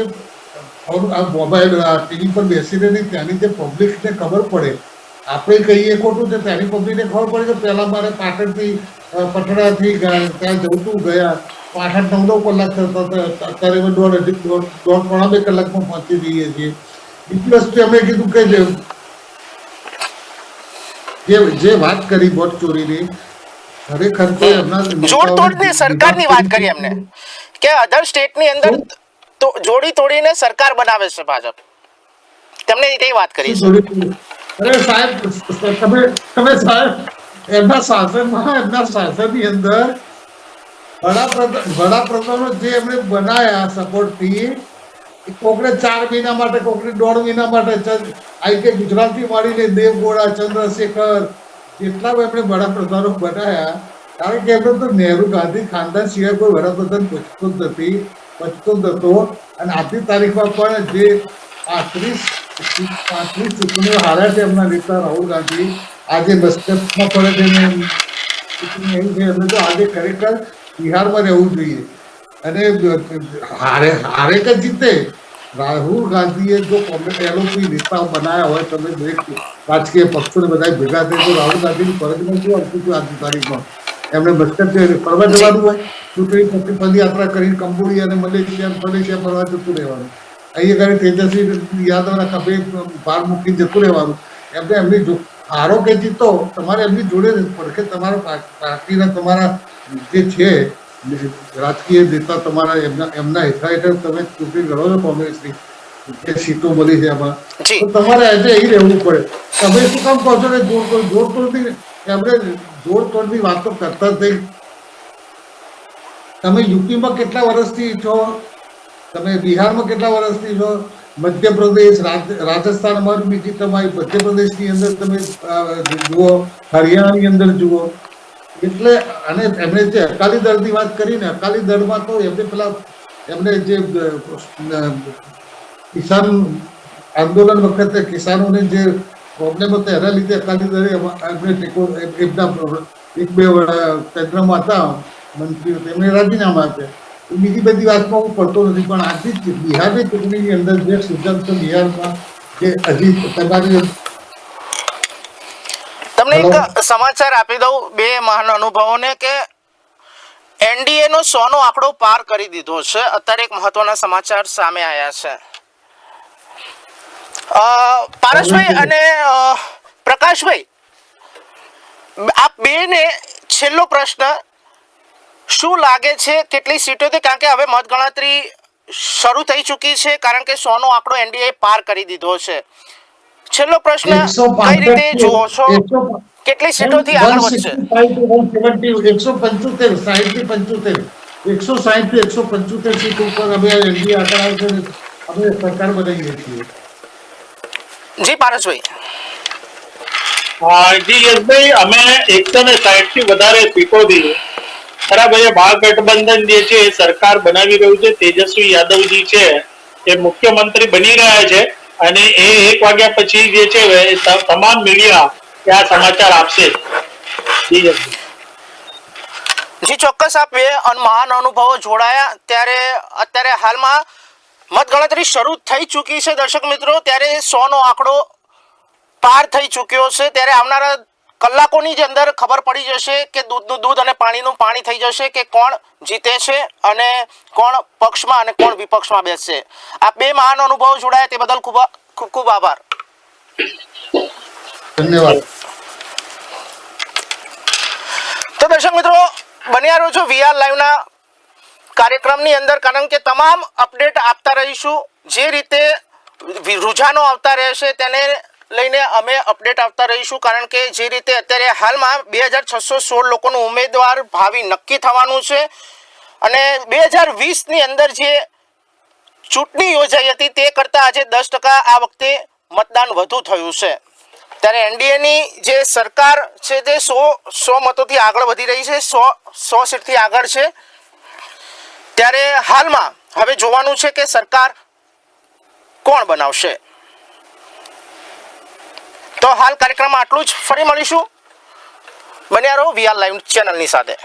મોબાઈલ ટીવી પર બેસીને નહીં, ત્યાંની જે પબ્લિકને ખબર પડે. આપણે કહીએ ખોટું છે, ત્યાંની પબ્લિકને ખબર પડે કે પહેલાં મારે પાટણથી પટણાથી ત્યાં જવું ગયા 8-9 કલાક થતા હતા, અત્યારે અમે 1.5-2 કલાકમાં પહોંચી જઈએ છીએ. બીજી વસ્તુ અમે કીધું કે જે વાત કરી વોટ ચોરીની, ખરેખર તો એમના જોડતોડની સરકારની વાત કરી એમને કે અધર સ્ટેટની અંદર તો જોડી તોડીને સરકાર બનાવે છે ભાજપ. તેમને એ વાત કરી છે. અરે સાહેબ, તમે સાહેબ એમના શાસનની અંદર વડાપ્રધાનો જે એમણે બનાયા સપોર્ટથી, કોકને 4 મહિના માટે, કોકને 1.5 મહિના માટે, આ કે ગુજરાતથી માંડીને દેવગોડા, ચંદ્રશેખર, જેટલા એમણે વડાપ્રધાનો બનાયા. કારણ કે એમનો તો નહેરુ ગાંધી ખાનદાન સિવાય કોઈ વડાપ્રધાન બચતો જ નહોતો. અને આજની તારીખમાં પણ જે 35 ચૂંટણીઓ હાર્યા છે એમના નેતા રાહુલ ગાંધી, આજે મસ્કતમાં પડે છે ને ચૂંટણી એવી છે. એમને તો આજે ખરેખર બિહારમાં રહેવું જોઈએ. અને હારે કે જીતે, રાહુલ ગાંધીએ જો એલોપી નેતા બનાવ્યા હોય, તમે દરેક રાજકીય પક્ષોને બધા ભેગા થઈ, તો રાહુલ ગાંધીની ફરજમાં શું આવતું હતું આજની તારીખમાં? એમને મસ્કત ફરવા જવાનું હોય, ચૂંટણી પછી પદયાત્રા કરીને કંબોડિયા અને મલેશિયા ફરવા જતું રહેવાનું. અહીંયા આગળ તેજસ્વી યાદવના ખભે ભાર મૂકીને જતું રહેવાનું. એમની હારો કે જીતો, તમારે એમની જોડે પડખે તમારા પાર્ટીના તમારા જે છે રાજકીય નેતા, તમારા એમના હેઠળ તમે ચૂંટણી લડો છો કોંગ્રેસની, જે સીટો મળી છે એમાં, તો તમારે આજે અહીં રહેવું પડે. તમે શું કામ કહો છો કે જોડતોડની એમણે જોડતોડની વાતો કરતા જ નહીં. તમે યુપીમાં કેટલા વર્ષથી છો? તમે બિહારમાં કેટલા વર્ષથી છો? મધ્યપ્રદેશ, રાજસ્થાનમાં બીજી તમારી મધ્યપ્રદેશની અંદર તમે જુઓ, હરિયાણાની અંદર જુઓ. એટલે અને એમણે જે અકાલી દળની વાત કરીને, અકાલી દળમાં તો એમને જે કિસાન આંદોલન વખતે કિસાનોને જે પ્રોબ્લેમ હતો એના લીધે અકાલી દળે એમને ટેકો, એમના 1-2 કેન્દ્રમાં હતા મંત્રીઓ, તેમને રાજીનામા આપ્યા. બીજી બધી વાતમાં હું પડતો નથી, પણ આજની બિહારની ચૂંટણીની અંદર જે સિદ્ધાંત બિહારમાં જે હજી તમારી તમને એક સમાચાર આપી દઉં બે મહાન અનુભવોને કે એનડીએ નો 100 નો આંકડો પાર કરી દીધો છે. અત્યારે એક મહત્વના સમાચાર સામે આવ્યા છે. પારસભાઈ અને પ્રકાશભાઈ, આ બેને છેલ્લો પ્રશ્ન, શું લાગે છે કેટલી સીટોથી, કારણ કે હવે મતગણતરી શરૂ થઈ ચૂકી છે, કારણ કે 100 નો આંકડો એનડીએ પાર કરી દીધો છે. છેલ્લો પ્રશ્ન, કઈ રીતે જુઓ છો, કેટલી સીટોથી આગળ વધશે? 160 સીટ ઉપર અમે એનડીએ આગળ આવશે, અમે સરકાર બનાવીએ છીએ. જી પારસભાઈ. જી યશભાઈ, અમે 160 થી વધારે સીટોથી ખરા ભાઈ મહાગઠબંધન જે છે એ સરકાર બનાવી રહ્યું છે. તેજસ્વી યાદવજી છે એ મુખ્યમંત્રી બની રહ્યા છે અને એ 1 વાગ્યા પછી જે છે તમામ મીડિયા આ સમાચાર આપશે. જી યશભાઈ. જી ચોક્કસ, આપ બે મહાન અનુભવો જોડાયા ત્યારે અત્યારે હાલમાં મતગણતરી શરૂ થઈ ચૂકી છે દર્શક મિત્રો, ત્યારે 100 નો આંકડો પાર થઈ ચૂક્યો છે. ત્યારે આવનારા કલાકોની જ અંદર ખબર પડી જશે કે દૂધનું દૂધ અને પાણીનું પાણી થઈ જશે કે કોણ જીતે છે અને કોણ પક્ષમાં અને કોણ વિપક્ષમાં બેસશે. આ બે મહાન અનુભવો જોડાયા તે બદલ ખૂબ ખૂબ ખૂબ આભાર. ધન્યવાદ. તો દર્શક મિત્રો, બન્યા રહો છો VR લાઈવના કાર્યક્રમની અંદર, કારણ કે તમામ અપડેટ આપતા રહીશું. જે રીતે રુઝાનો આવતા રહેશે તેને લઈને અમે અપડેટ આપતા રહીશું, કારણ કે જે રીતે અત્યારે હાલમાં 2616 લોકોનું ઉમેદવાર ભાવિ નક્કી થવાનું છે અને 2020ની અંદર જે ચૂંટણી યોજાઈ હતી તે કરતાં આજે 10% આ વખતે મતદાન વધુ થયું છે. ત્યારે એનડીએની જે સરકાર છે તે 100 મતોથી આગળ વધી રહી છે, 100 સીટથી આગળ છે. ત્યારે હાલમાં હવે જોવાનું છે કે સરકાર કોણ બનાવશે. તો હાલ કાર્યક્રમમાં આટલું જ. ફરી મળીશું. બન્યા રહો VR લાઈવ ચેનલની સાથે.